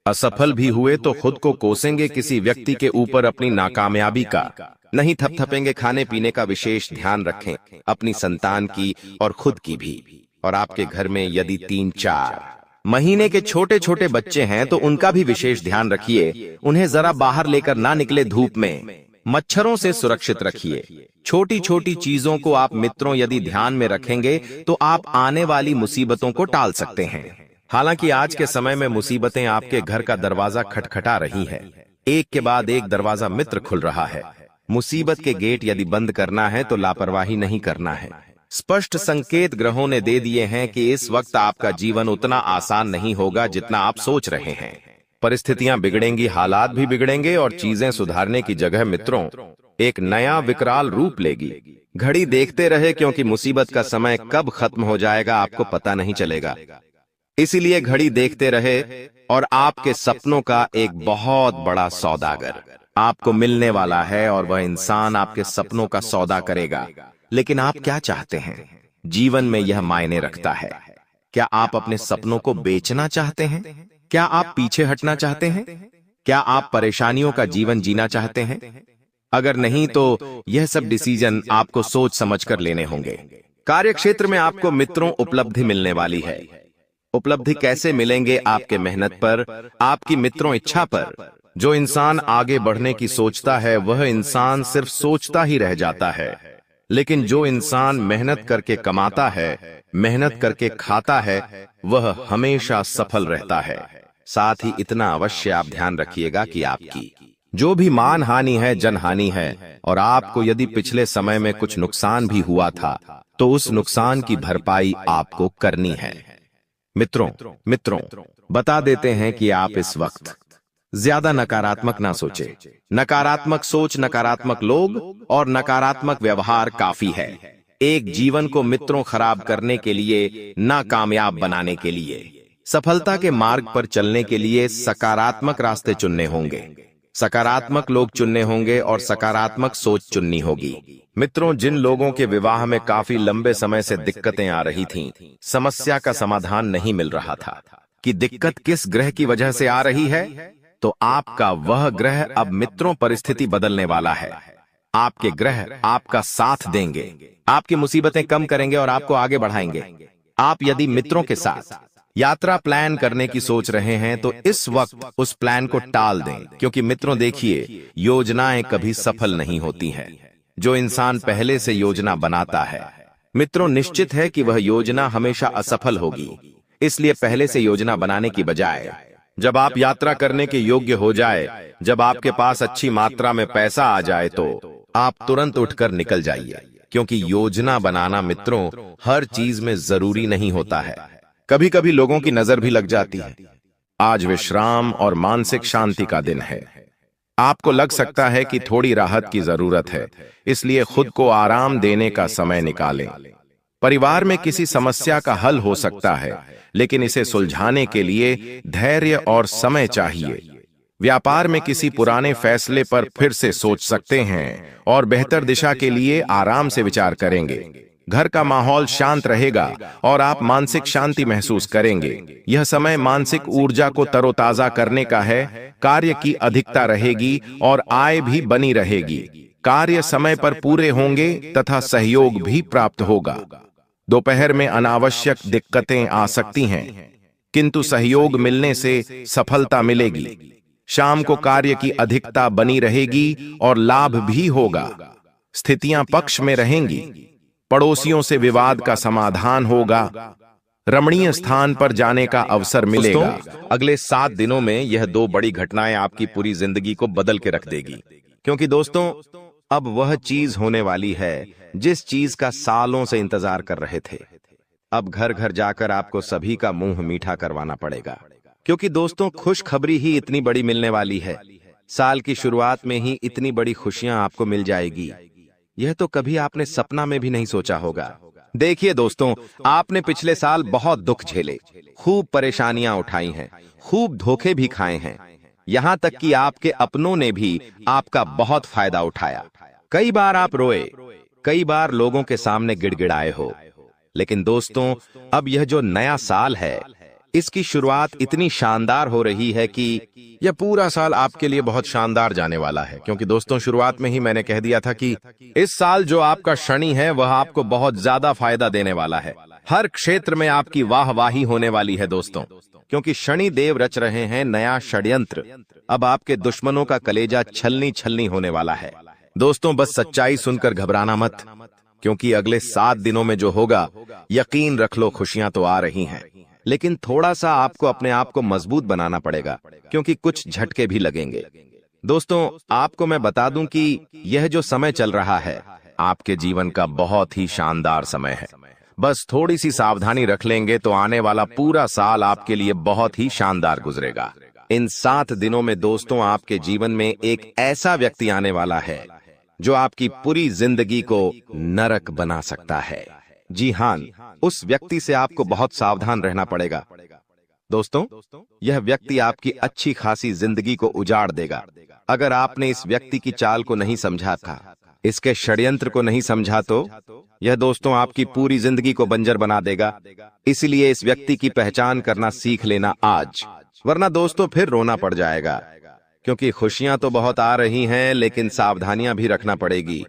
Speaker 1: असफल भी हुए तो खुद को कोसेंगे किसी व्यक्ति के ऊपर अपनी नाकामयाबी का, नहीं थपथपेंगे। खाने पीने का विशेष ध्यान रखें, अपनी संतान की और खुद की भी। और आपके घर में यदि 3-4 महीने के छोटे छोटे बच्चे हैं तो उनका भी विशेष ध्यान रखिए। उन्हें जरा बाहर लेकर ना निकले, धूप में, मच्छरों से सुरक्षित रखिए। छोटी छोटी चीजों को आप मित्रों यदि ध्यान में रखेंगे तो आप आने वाली मुसीबतों को टाल सकते हैं। हालांकि आज के समय में मुसीबतें आपके घर का दरवाजा खटखटा रही हैं। एक के बाद एक दरवाजा मित्र खुल रहा है। मुसीबत के गेट यदि बंद करना है तो लापरवाही नहीं करना है। स्पष्ट संकेत ग्रहों ने दे दिए हैं कि इस वक्त आपका जीवन उतना आसान नहीं होगा जितना आप सोच रहे हैं। परिस्थितियां बिगड़ेंगी, हालात भी बिगड़ेंगे, और चीजें सुधारने की जगह मित्रों एक नया विकराल रूप लेगी। घड़ी देखते रहे, क्योंकि मुसीबत का समय कब खत्म हो जाएगा आपको पता नहीं चलेगा। इसीलिए घड़ी देखते रहे। और आपके सपनों का एक बहुत बड़ा सौदागर आपको मिलने वाला है, और वह इंसान आपके सपनों का सौदा करेगा। लेकिन आप क्या चाहते हैं? जीवन में यह मायने रखता है। क्या आप अपने सपनों को बेचना चाहते हैं? क्या आप पीछे हटना चाहते हैं? क्या आप परेशानियों का जीवन जीना चाहते हैं? अगर नहीं तो यह सब डिसीजन आपको सोच समझकर लेने होंगे। कार्यक्षेत्र में आपको मित्रों उपलब्धि मिलने वाली है। उपलब्धि कैसे मिलेंगे? आपके मेहनत पर, आपकी मित्रों इच्छा पर। जो इंसान आगे बढ़ने की सोचता है वह इंसान सिर्फ सोचता ही रह जाता है, लेकिन जो इंसान मेहनत करके कमाता है, मेहनत करके खाता है, वह हमेशा सफल रहता है। साथ ही इतना अवश्य आप ध्यान रखिएगा कि आपकी जो भी मान हानि है जनहानि है, और आपको यदि पिछले समय में कुछ नुकसान भी हुआ था तो उस नुकसान की भरपाई आपको करनी है। मित्रों बता देते हैं कि आप इस वक्त ज्यादा नकारात्मक ना सोचे। नकारात्मक सोच, नकारात्मक लोग और नकारात्मक व्यवहार काफी है एक जीवन को मित्रों खराब करने के लिए, नाकामयाब बनाने के लिए। सफलता के मार्ग पर चलने के लिए सकारात्मक रास्ते चुनने होंगे, सकारात्मक लोग चुनने होंगे, और सकारात्मक सोच चुननी होगी। मित्रों, जिन लोगों के विवाह में काफी लंबे समय से दिक्कतें आ रही थीं, समस्या का समाधान नहीं मिल रहा था कि दिक्कत किस ग्रह की वजह से आ रही है, तो आपका वह ग्रह अब मित्रों परिस्थिति बदलने वाला है। आपके ग्रह आपका साथ देंगे, आपकी मुसीबतें कम करेंगे और आपको आगे बढ़ाएंगे। आप यदि मित्रों के साथ यात्रा प्लान करने की सोच रहे हैं तो इस वक्त उस प्लान को टाल दें, क्योंकि मित्रों देखिए, योजनाएं कभी सफल नहीं होती हैं। जो इंसान पहले से योजना बनाता है मित्रों, निश्चित है कि वह योजना हमेशा असफल होगी। इसलिए पहले से योजना बनाने की बजाय जब आप यात्रा करने के योग्य हो जाए, जब आपके पास अच्छी मात्रा में पैसा आ जाए, तो आप तुरंत उठकर निकल जाइए। क्योंकि योजना बनाना मित्रों हर चीज में जरूरी नहीं होता है। कभी कभी लोगों की नजर भी लग जाती है।
Speaker 2: आज विश्राम और मानसिक शांति का दिन है। आपको लग सकता है कि थोड़ी राहत की जरूरत है, इसलिए खुद को आराम देने का समय निकालें। परिवार में किसी समस्या का हल हो सकता है, लेकिन इसे सुलझाने के लिए धैर्य और समय चाहिए। व्यापार में किसी पुराने फैसले पर फिर से सोच सकते हैं और बेहतर दिशा के लिए आराम से विचार करेंगे। घर का माहौल शांत रहेगा और आप मानसिक शांति महसूस करेंगे। यह समय मानसिक ऊर्जा को तरोताजा करने का है। कार्य की अधिकता रहेगी और आय भी बनी रहेगी। कार्य समय पर पूरे होंगे तथा सहयोग भी प्राप्त होगा। दोपहर में अनावश्यक दिक्कतें आ सकती हैं, किंतु सहयोग मिलने से सफलता मिलेगी। शाम को कार्य की अधिकता बनी रहेगी और लाभ भी होगा। स्थितियां पक्ष में रहेंगी। पड़ोसियों से विवाद का समाधान होगा। रमणीय स्थान पर जाने का अवसर मिलेगा।
Speaker 1: अगले 7 दिनों में यह 2 बड़ी घटनाएं आपकी पूरी जिंदगी को बदल के रख देगी। क्योंकि दोस्तों अब वह चीज होने वाली है जिस चीज का सालों से इंतजार कर रहे थे। अब घर घर जाकर आपको सभी का मुंह मीठा करवाना पड़ेगा। क्योंकि दोस्तों खुशखबरी ही इतनी बड़ी मिलने वाली है। साल की शुरुआत में ही इतनी बड़ी खुशियां आपको मिल जाएगी, यह तो कभी आपने सपना में भी नहीं सोचा होगा। देखिए दोस्तों, आपने पिछले साल बहुत दुख झेले, खूब परेशानियां उठाई हैं, खूब धोखे भी खाए हैं। यहां तक कि आपके अपनों ने भी आपका बहुत फायदा उठाया। कई बार आप रोए, कई बार लोगों के सामने गिड़गिड़ाए हो। लेकिन दोस्तों अब यह जो नया साल है, इसकी शुरुआत इतनी शानदार हो रही है कि यह पूरा साल आपके लिए बहुत शानदार जाने वाला है। क्योंकि दोस्तों शुरुआत में ही मैंने कह दिया था कि इस साल जो आपका शनि है वह आपको बहुत ज्यादा फायदा देने वाला है। हर क्षेत्र में आपकी वाहवाही होने वाली है दोस्तों। क्योंकि शनि देव रच रहे हैं नया षड्यंत्र। अब आपके दुश्मनों का कलेजा छलनी छलनी होने वाला है। दोस्तों बस सच्चाई सुनकर घबराना मत, क्योंकि अगले 7 दिनों में जो होगा, यकीन रख लो खुशियां तो आ रही हैं। लेकिन थोड़ा सा आपको अपने आप को मजबूत बनाना पड़ेगा, क्योंकि कुछ झटके भी लगेंगे। दोस्तों आपको मैं बता दूं कि यह जो समय चल रहा है आपके जीवन का बहुत ही शानदार समय है। बस थोड़ी सी सावधानी रख लेंगे तो आने वाला पूरा साल आपके लिए बहुत ही शानदार गुजरेगा। इन 7 दिनों में दोस्तों आपके जीवन में एक ऐसा व्यक्ति आने वाला है जो आपकी पूरी जिंदगी को नरक बना सकता है। जी हां, उस व्यक्ति से आपको बहुत सावधान रहना पड़ेगा। दोस्तों यह व्यक्ति आपकी अच्छी खासी जिंदगी को उजाड़ देगा। अगर आपने इस व्यक्ति की चाल को नहीं समझा था, इसके षड्यंत्र को नहीं समझा, तो यह दोस्तों आपकी पूरी जिंदगी को बंजर बना देगा। इसलिए इस व्यक्ति की पहचान करना सीख लेना आज, वरना दोस्तों फिर रोना पड़ जाएगा। क्योंकि खुशियां तो बहुत आ रही हैं, लेकिन सावधानियां भी रखना पड़ेगी।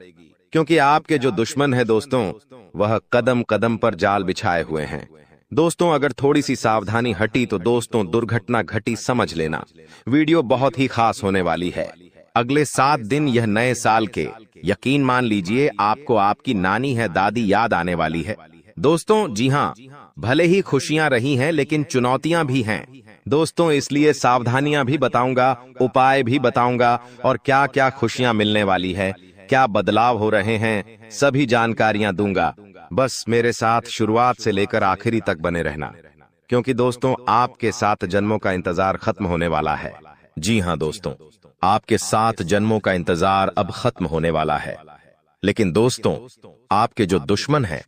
Speaker 1: क्योंकि आपके जो दुश्मन है दोस्तों, वह कदम कदम पर जाल बिछाए हुए हैं। दोस्तों अगर थोड़ी सी सावधानी हटी तो दोस्तों दुर्घटना घटी समझ लेना। वीडियो बहुत ही खास होने वाली है। अगले 7 दिन यह नए साल के, यकीन मान लीजिए आपको आपकी नानी है दादी याद आने वाली है। दोस्तों जी हाँ, भले ही खुशियां रही हैं, लेकिन चुनौतियां भी हैं दोस्तों। इसलिए सावधानियां भी बताऊंगा, उपाय भी बताऊंगा, और क्या क्या खुशियां मिलने वाली है, क्या बदलाव हो रहे हैं, सभी जानकारियां दूंगा। बस मेरे साथ शुरुआत से लेकर आखिरी तक बने रहना, क्योंकि दोस्तों आपके 7 जन्मों का इंतजार खत्म होने वाला है। जी हाँ दोस्तों, आपके 7 जन्मों का इंतजार अब खत्म होने वाला है। लेकिन दोस्तों आपके जो दुश्मन हैं,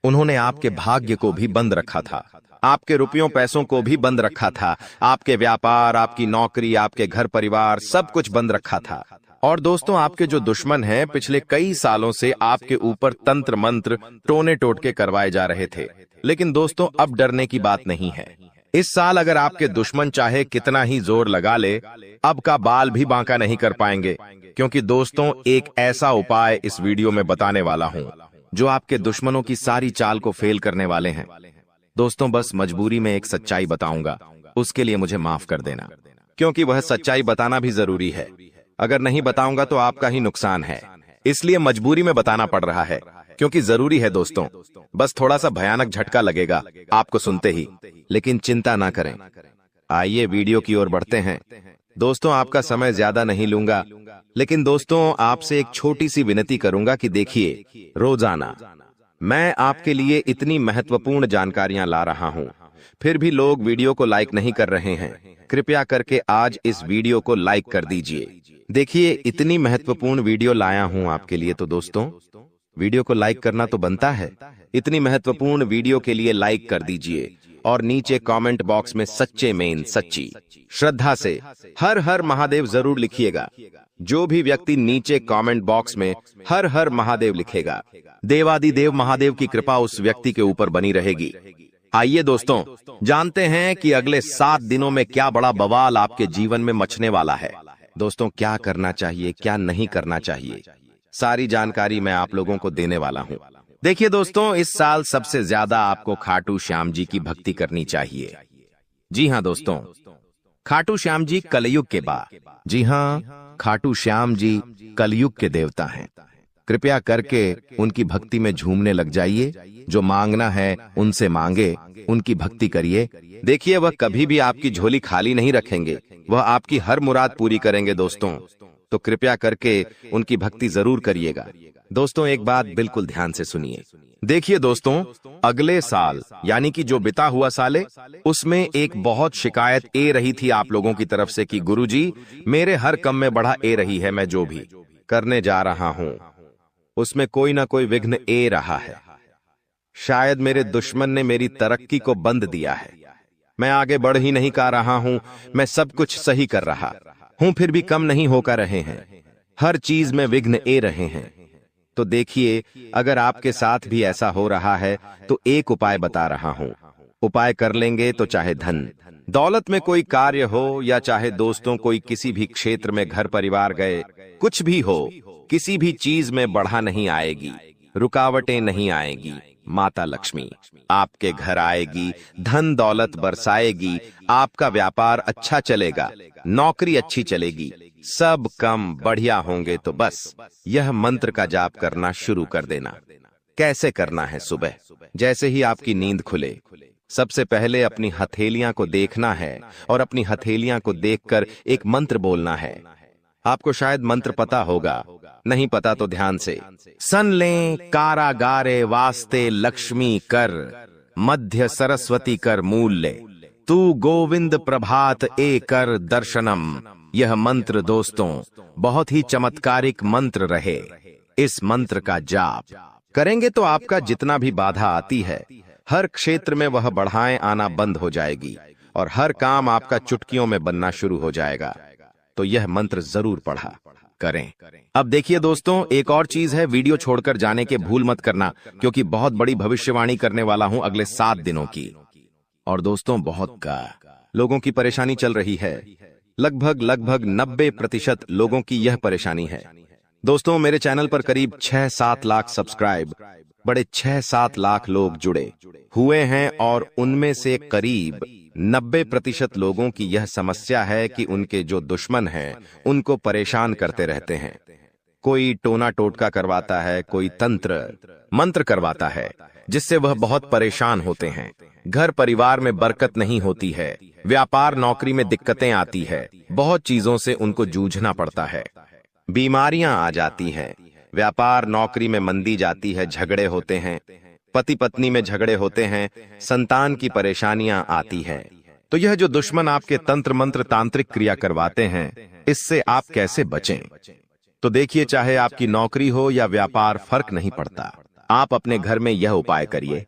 Speaker 1: उन्होंने आपके भाग्य को भी बंद रखा था, आपके रुपयों पैसों को भी बंद रखा था, आपके व्यापार, आपकी नौकरी, आपके घर परिवार, सब कुछ बंद रखा था। और दोस्तों आपके जो दुश्मन हैं, पिछले कई सालों से आपके ऊपर तंत्र मंत्र, टोने टोटके करवाए जा रहे थे। लेकिन दोस्तों अब डरने की बात नहीं है। इस साल अगर आपके दुश्मन चाहे कितना ही जोर लगा ले, अब का बाल भी बांका नहीं कर पाएंगे। क्योंकि दोस्तों एक ऐसा उपाय इस वीडियो में बताने वाला हूं जो आपके दुश्मनों की सारी चाल को फेल करने वाले हैं। दोस्तों बस मजबूरी में एक सच्चाई बताऊंगा, उसके लिए मुझे माफ कर देना, क्योंकि वह सच्चाई बताना भी जरूरी है। अगर नहीं बताऊंगा तो आपका ही नुकसान है। इसलिए मजबूरी में बताना पड़ रहा है, क्योंकि जरूरी है दोस्तों। बस थोड़ा सा भयानक झटका लगेगा आपको सुनते ही, लेकिन चिंता ना करें। आइए वीडियो की ओर बढ़ते हैं। दोस्तों, आपका समय ज्यादा नहीं लूंगा, लेकिन दोस्तों आपसे एक छोटी सी विनती करूंगा कि देखिए, रोजाना मैं आपके लिए इतनी महत्वपूर्ण जानकारियां ला रहा हूं, फिर भी लोग वीडियो को लाइक नहीं कर रहे हैं। कृपया करके आज इस वीडियो को लाइक कर दीजिए। देखिए, इतनी महत्वपूर्ण वीडियो लाया हूं आपके लिए, तो दोस्तों वीडियो को लाइक करना तो बनता है। इतनी महत्वपूर्ण वीडियो के लिए लाइक कर दीजिए और नीचे कमेंट बॉक्स में सच्चे मेन सच्ची श्रद्धा से हर हर महादेव जरूर लिखिएगा। जो भी व्यक्ति नीचे कमेंट बॉक्स में हर हर महादेव लिखेगा, देवादिदेव महादेव की कृपा उस व्यक्ति के ऊपर बनी रहेगी। आइए दोस्तों, जानते हैं कि अगले 7 दिनों में क्या बड़ा बवाल आपके जीवन में मचने वाला है। दोस्तों, क्या करना चाहिए, क्या नहीं करना चाहिए, सारी जानकारी मैं आप लोगों को देने वाला हूं। देखिए दोस्तों, इस साल सबसे ज्यादा आपको खाटू श्याम जी की भक्ति करनी चाहिए। जी हां दोस्तों, खाटू श्याम जी कलयुग के जी हां, खाटू श्याम जी कलयुग के देवता हैं। कृपया करके उनकी भक्ति में झूमने लग जाइए। जो मांगना है उनसे मांगे, उनकी भक्ति करिए। देखिए, वह कभी भी आपकी झोली खाली नहीं रखेंगे, वह आपकी हर मुराद पूरी करेंगे दोस्तों। तो कृपया करके उनकी भक्ति जरूर करिएगा। दोस्तों, एक बात बिल्कुल ध्यान से सुनिए। देखिए दोस्तों, अगले साल यानी कि जो बिता हुआ साल है, उसमें एक बहुत शिकायत ए रही थी आप लोगों की तरफ से कि गुरुजी, मेरे हर काम में बढ़ा ए रही है, मैं जो भी करने जा रहा हूं उसमें कोई ना कोई विघ्न ए रहा है। शायद मेरे दुश्मन ने मेरी तरक्की को बंद दिया है, मैं आगे बढ़ ही नहीं पा रहा हूं, मैं सब कुछ सही कर रहा हूं फिर भी कम नहीं होकर रहे हैं, हर चीज में विघ्न ए रहे हैं। तो देखिए, अगर आपके साथ भी ऐसा हो रहा है तो एक उपाय बता रहा हूं। उपाय कर लेंगे तो चाहे धन दौलत में कोई कार्य हो या चाहे दोस्तों कोई किसी भी क्षेत्र में घर परिवार गए, कुछ भी हो, किसी भी चीज में बढ़ा नहीं आएगी, रुकावटें नहीं आएगी। माता लक्ष्मी आपके घर आएगी, धन दौलत बरसाएगी, आपका व्यापार अच्छा चलेगा, नौकरी अच्छी चलेगी, सब काम बढ़िया होंगे। तो बस यह मंत्र का जाप करना शुरू कर देना। कैसे करना है? सुबह जैसे ही आपकी नींद खुले, सबसे पहले अपनी हथेलियां को देखना है और अपनी हथेलियां को देखकर एक मंत्र बोलना है। आपको शायद मंत्र पता होगा, नहीं पता तो ध्यान से सन लें। कारागारे वास्ते लक्ष्मी कर, मध्य सरस्वती कर मूल्य, तू गोविंद प्रभात ए कर दर्शनम। यह मंत्र दोस्तों बहुत ही चमत्कारिक मंत्र रहे। इस मंत्र का जाप करेंगे तो आपका जितना भी बाधा आती है, हर क्षेत्र में वह बढ़ाएं आना बंद हो जाएगी और हर काम आपका चुटकियों में बनना शुरू हो जाएगा। तो यह मंत्र जरूर पढ़ा करें। अब देखिए दोस्तों, एक और चीज है, वीडियो छोड़कर जाने के भूल मत करना, क्योंकि बहुत बड़ी भविष्यवाणी करने वाला हूं अगले 7 दिनों की। और दोस्तों, बहुत लोगों की परेशानी चल रही है, लगभग 90% लोगों की यह परेशानी है। दोस्तों, मेरे चैनल पर करीब 6-7 लाख सब्सक्राइब, बड़े 6-7 लाख लोग जुड़े हुए हैं और उनमें से करीब 90% लोगों की यह समस्या है कि उनके जो दुश्मन हैं उनको परेशान करते रहते हैं। कोई टोना टोटका करवाता है, कोई तंत्र मंत्र करवाता है, जिससे वह बहुत परेशान होते हैं। घर परिवार में बरकत नहीं होती है, व्यापार नौकरी में दिक्कतें आती है, बहुत चीजों से उनको जूझना पड़ता है, बीमारियां आ जाती हैं, व्यापार नौकरी में मंदी जाती है, झगड़े होते हैं, पति पत्नी में झगड़े होते हैं, संतान की परेशानियां आती हैं। तो यह जो दुश्मन आपके तंत्र मंत्र तांत्रिक क्रिया करवाते हैं, इससे आप कैसे बचें? तो देखिए, चाहे आपकी नौकरी हो या व्यापार, फर्क नहीं पड़ता, आप अपने घर में यह उपाय करिए।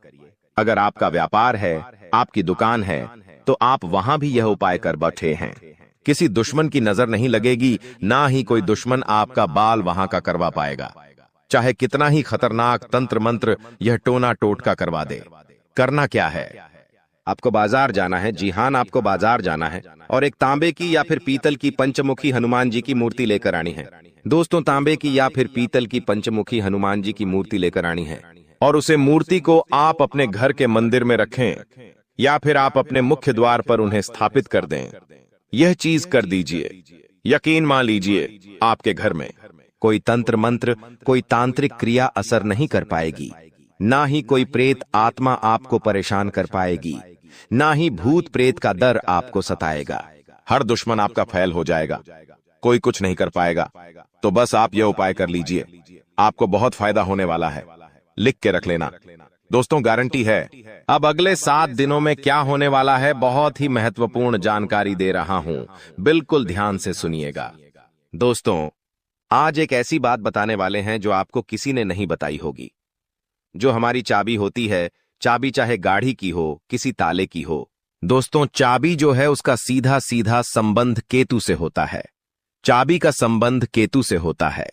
Speaker 1: अगर आपका व्यापार है, आपकी दुकान है, तो आप वहां भी यह उपाय कर बैठे हैं। किसी दुश्मन की नजर नहीं लगेगी, ना ही कोई दुश्मन आपका बाल वहां का करवा पाएगा, चाहे कितना ही खतरनाक तंत्र मंत्र यह टोना टोटका करवा दे। करना क्या है? आपको बाजार जाना है। जी हां, आपको बाजार जाना है और एक तांबे की या फिर पीतल की पंचमुखी हनुमान जी की मूर्ति लेकर आनी है। दोस्तों, तांबे की या फिर पीतल की पंचमुखी हनुमान जी की मूर्ति लेकर आनी है और उसे मूर्ति को आप अपने घर के मंदिर में रखें या फिर आप अपने मुख्य द्वार पर उन्हें स्थापित कर दें। यह चीज कर दीजिए, यकीन मान लीजिए आपके घर में कोई तंत्र मंत्र, कोई तांत्रिक क्रिया असर नहीं कर पाएगी। ना ही कोई प्रेत आत्मा आपको परेशान कर पाएगी, ना ही भूत प्रेत का डर आपको सताएगा।
Speaker 2: हर दुश्मन आपका फैल हो जाएगा, कोई कुछ नहीं कर पाएगा। तो बस आप यह उपाय कर लीजिए, आपको बहुत फायदा होने वाला है। लिख के रख लेना दोस्तों, गारंटी है।
Speaker 1: अब अगले 7 दिनों में क्या होने वाला है, बहुत ही महत्वपूर्ण जानकारी दे रहा हूं, बिल्कुल ध्यान से सुनिएगा। दोस्तों, आज एक ऐसी बात बताने वाले हैं जो आपको किसी ने नहीं बताई होगी। जो हमारी चाबी होती है, चाबी चाहे गाड़ी की हो, किसी ताले की हो, दोस्तों चाबी जो है उसका सीधा सीधा संबंध केतु से होता है। चाबी का संबंध केतु से होता है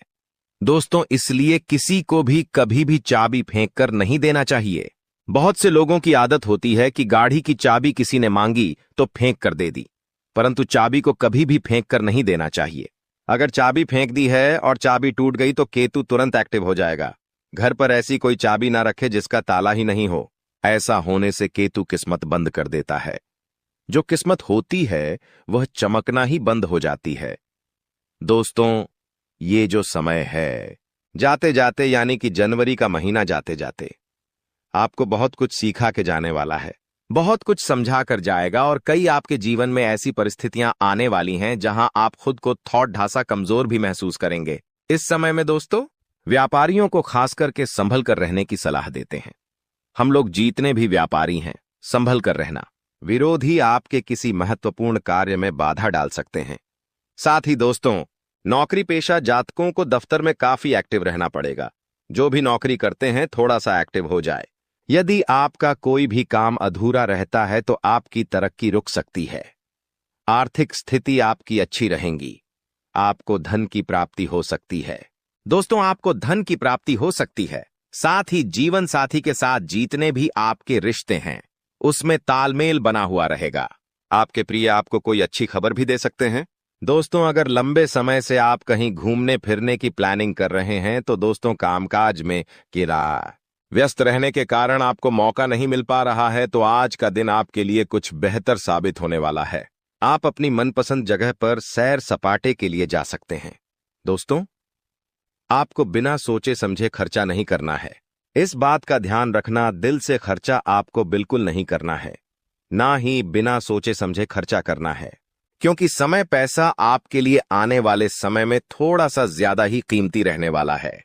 Speaker 1: दोस्तों, इसलिए किसी को भी कभी भी चाबी फेंक कर नहीं देना चाहिए। बहुत से लोगों की आदत होती है कि गाड़ी की चाबी किसी ने मांगी तो फेंक कर दे दी, परंतु चाबी को कभी भी फेंक कर नहीं देना चाहिए। अगर चाबी फेंक दी है और चाबी टूट गई तो केतु तुरंत एक्टिव हो जाएगा। घर पर ऐसी कोई चाबी ना रखे जिसका ताला ही नहीं हो। ऐसा होने से केतु किस्मत बंद कर देता है। जो किस्मत होती है वह चमकना ही बंद हो जाती है। दोस्तों, ये जो समय है, जाते जाते यानी कि जनवरी का महीना जाते जाते आपको बहुत कुछ सिखा के जाने वाला है, बहुत कुछ समझा कर जाएगा। और कई आपके जीवन में ऐसी परिस्थितियां आने वाली हैं जहां आप खुद को थोड़ा ढासा कमजोर भी महसूस करेंगे। इस समय में दोस्तों व्यापारियों को खास करके संभल कर रहने की सलाह देते हैं। हम लोग जीतने भी व्यापारी हैं, संभल कर रहना। विरोधी आपके किसी महत्वपूर्ण कार्य में बाधा डाल सकते हैं। साथ ही दोस्तों, नौकरी पेशा जातकों को दफ्तर में काफी एक्टिव रहना पड़ेगा। जो भी नौकरी करते हैं थोड़ा सा एक्टिव हो जाए। यदि आपका कोई भी काम अधूरा रहता है तो आपकी तरक्की रुक सकती है। आर्थिक स्थिति आपकी अच्छी रहेगी। आपको धन की प्राप्ति हो सकती है। दोस्तों, आपको धन की प्राप्ति हो सकती है। साथ ही जीवन साथी के साथ जीतने भी आपके रिश्ते हैं, उसमें तालमेल बना हुआ रहेगा। आपके प्रिय आपको कोई अच्छी खबर भी दे सकते हैं। दोस्तों, अगर लंबे समय से आप कहीं घूमने फिरने की प्लानिंग कर रहे हैं तो दोस्तों कामकाज में व्यस्त रहने के कारण आपको मौका नहीं मिल पा रहा है, तो आज का दिन आपके लिए कुछ बेहतर साबित होने वाला है। आप अपनी मनपसंद जगह पर सैर सपाटे के लिए जा सकते हैं। दोस्तों, आपको बिना सोचे समझे खर्चा नहीं करना है। इस बात का ध्यान रखना, दिल से खर्चा आपको बिल्कुल नहीं करना है, ना ही बिना सोचे समझे खर्चा करना है, क्योंकि समय पैसा आपके लिए आने वाले समय में थोड़ा सा ज्यादा ही कीमती रहने वाला है।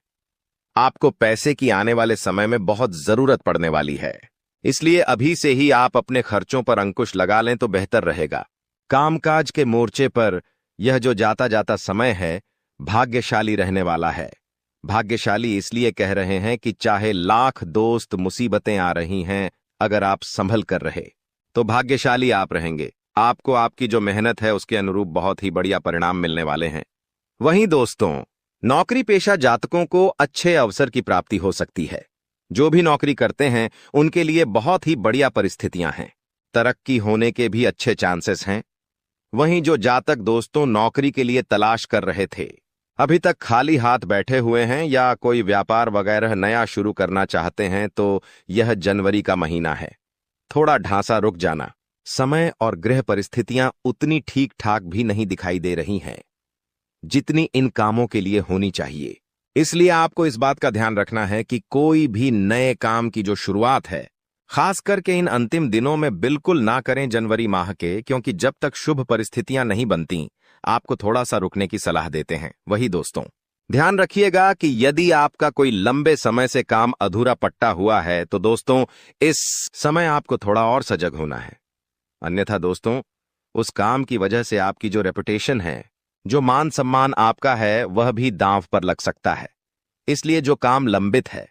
Speaker 1: आपको पैसे की आने वाले समय में बहुत जरूरत पड़ने वाली है, इसलिए अभी से ही आप अपने खर्चों पर अंकुश लगा लें तो बेहतर रहेगा। कामकाज के मोर्चे पर यह जो जाता जाता समय है भाग्यशाली रहने वाला है। भाग्यशाली इसलिए कह रहे हैं कि चाहे लाख दोस्त मुसीबतें आ रही हैं, अगर आप संभल कर रहे तो भाग्यशाली आप रहेंगे। आपको आपकी जो मेहनत है उसके अनुरूप बहुत ही बढ़िया परिणाम मिलने वाले हैं। वहीं दोस्तों, नौकरी पेशा जातकों को अच्छे अवसर की प्राप्ति हो सकती है। जो भी नौकरी करते हैं उनके लिए बहुत ही बढ़िया परिस्थितियां हैं। तरक्की होने के भी अच्छे चांसेस हैं। वहीं जो जातक दोस्तों नौकरी के लिए तलाश कर रहे थे, अभी तक खाली हाथ बैठे हुए हैं या कोई व्यापार वगैरह नया शुरू करना चाहते हैं, तो यह जनवरी का महीना है। थोड़ा ढांसा रुक जाना। समय और ग्रह परिस्थितियां उतनी ठीक ठाक भी नहीं दिखाई दे रही हैं जितनी इन कामों के लिए होनी चाहिए। इसलिए आपको इस बात का ध्यान रखना है कि कोई भी नए काम की जो शुरुआत है, खास करके इन अंतिम दिनों में बिल्कुल ना करें जनवरी माह के, क्योंकि जब तक शुभ परिस्थितियां नहीं बनती आपको थोड़ा सा रुकने की सलाह देते हैं। वही दोस्तों, ध्यान रखिएगा कि यदि आपका कोई लंबे समय से काम अधूरा पट्टा हुआ है तो दोस्तों इस समय आपको थोड़ा और सजग होना है। अन्यथा दोस्तों, उस काम की वजह से आपकी जो रेपुटेशन है, जो मान सम्मान आपका है, वह भी दांव पर लग सकता है। इसलिए जो काम लंबित है,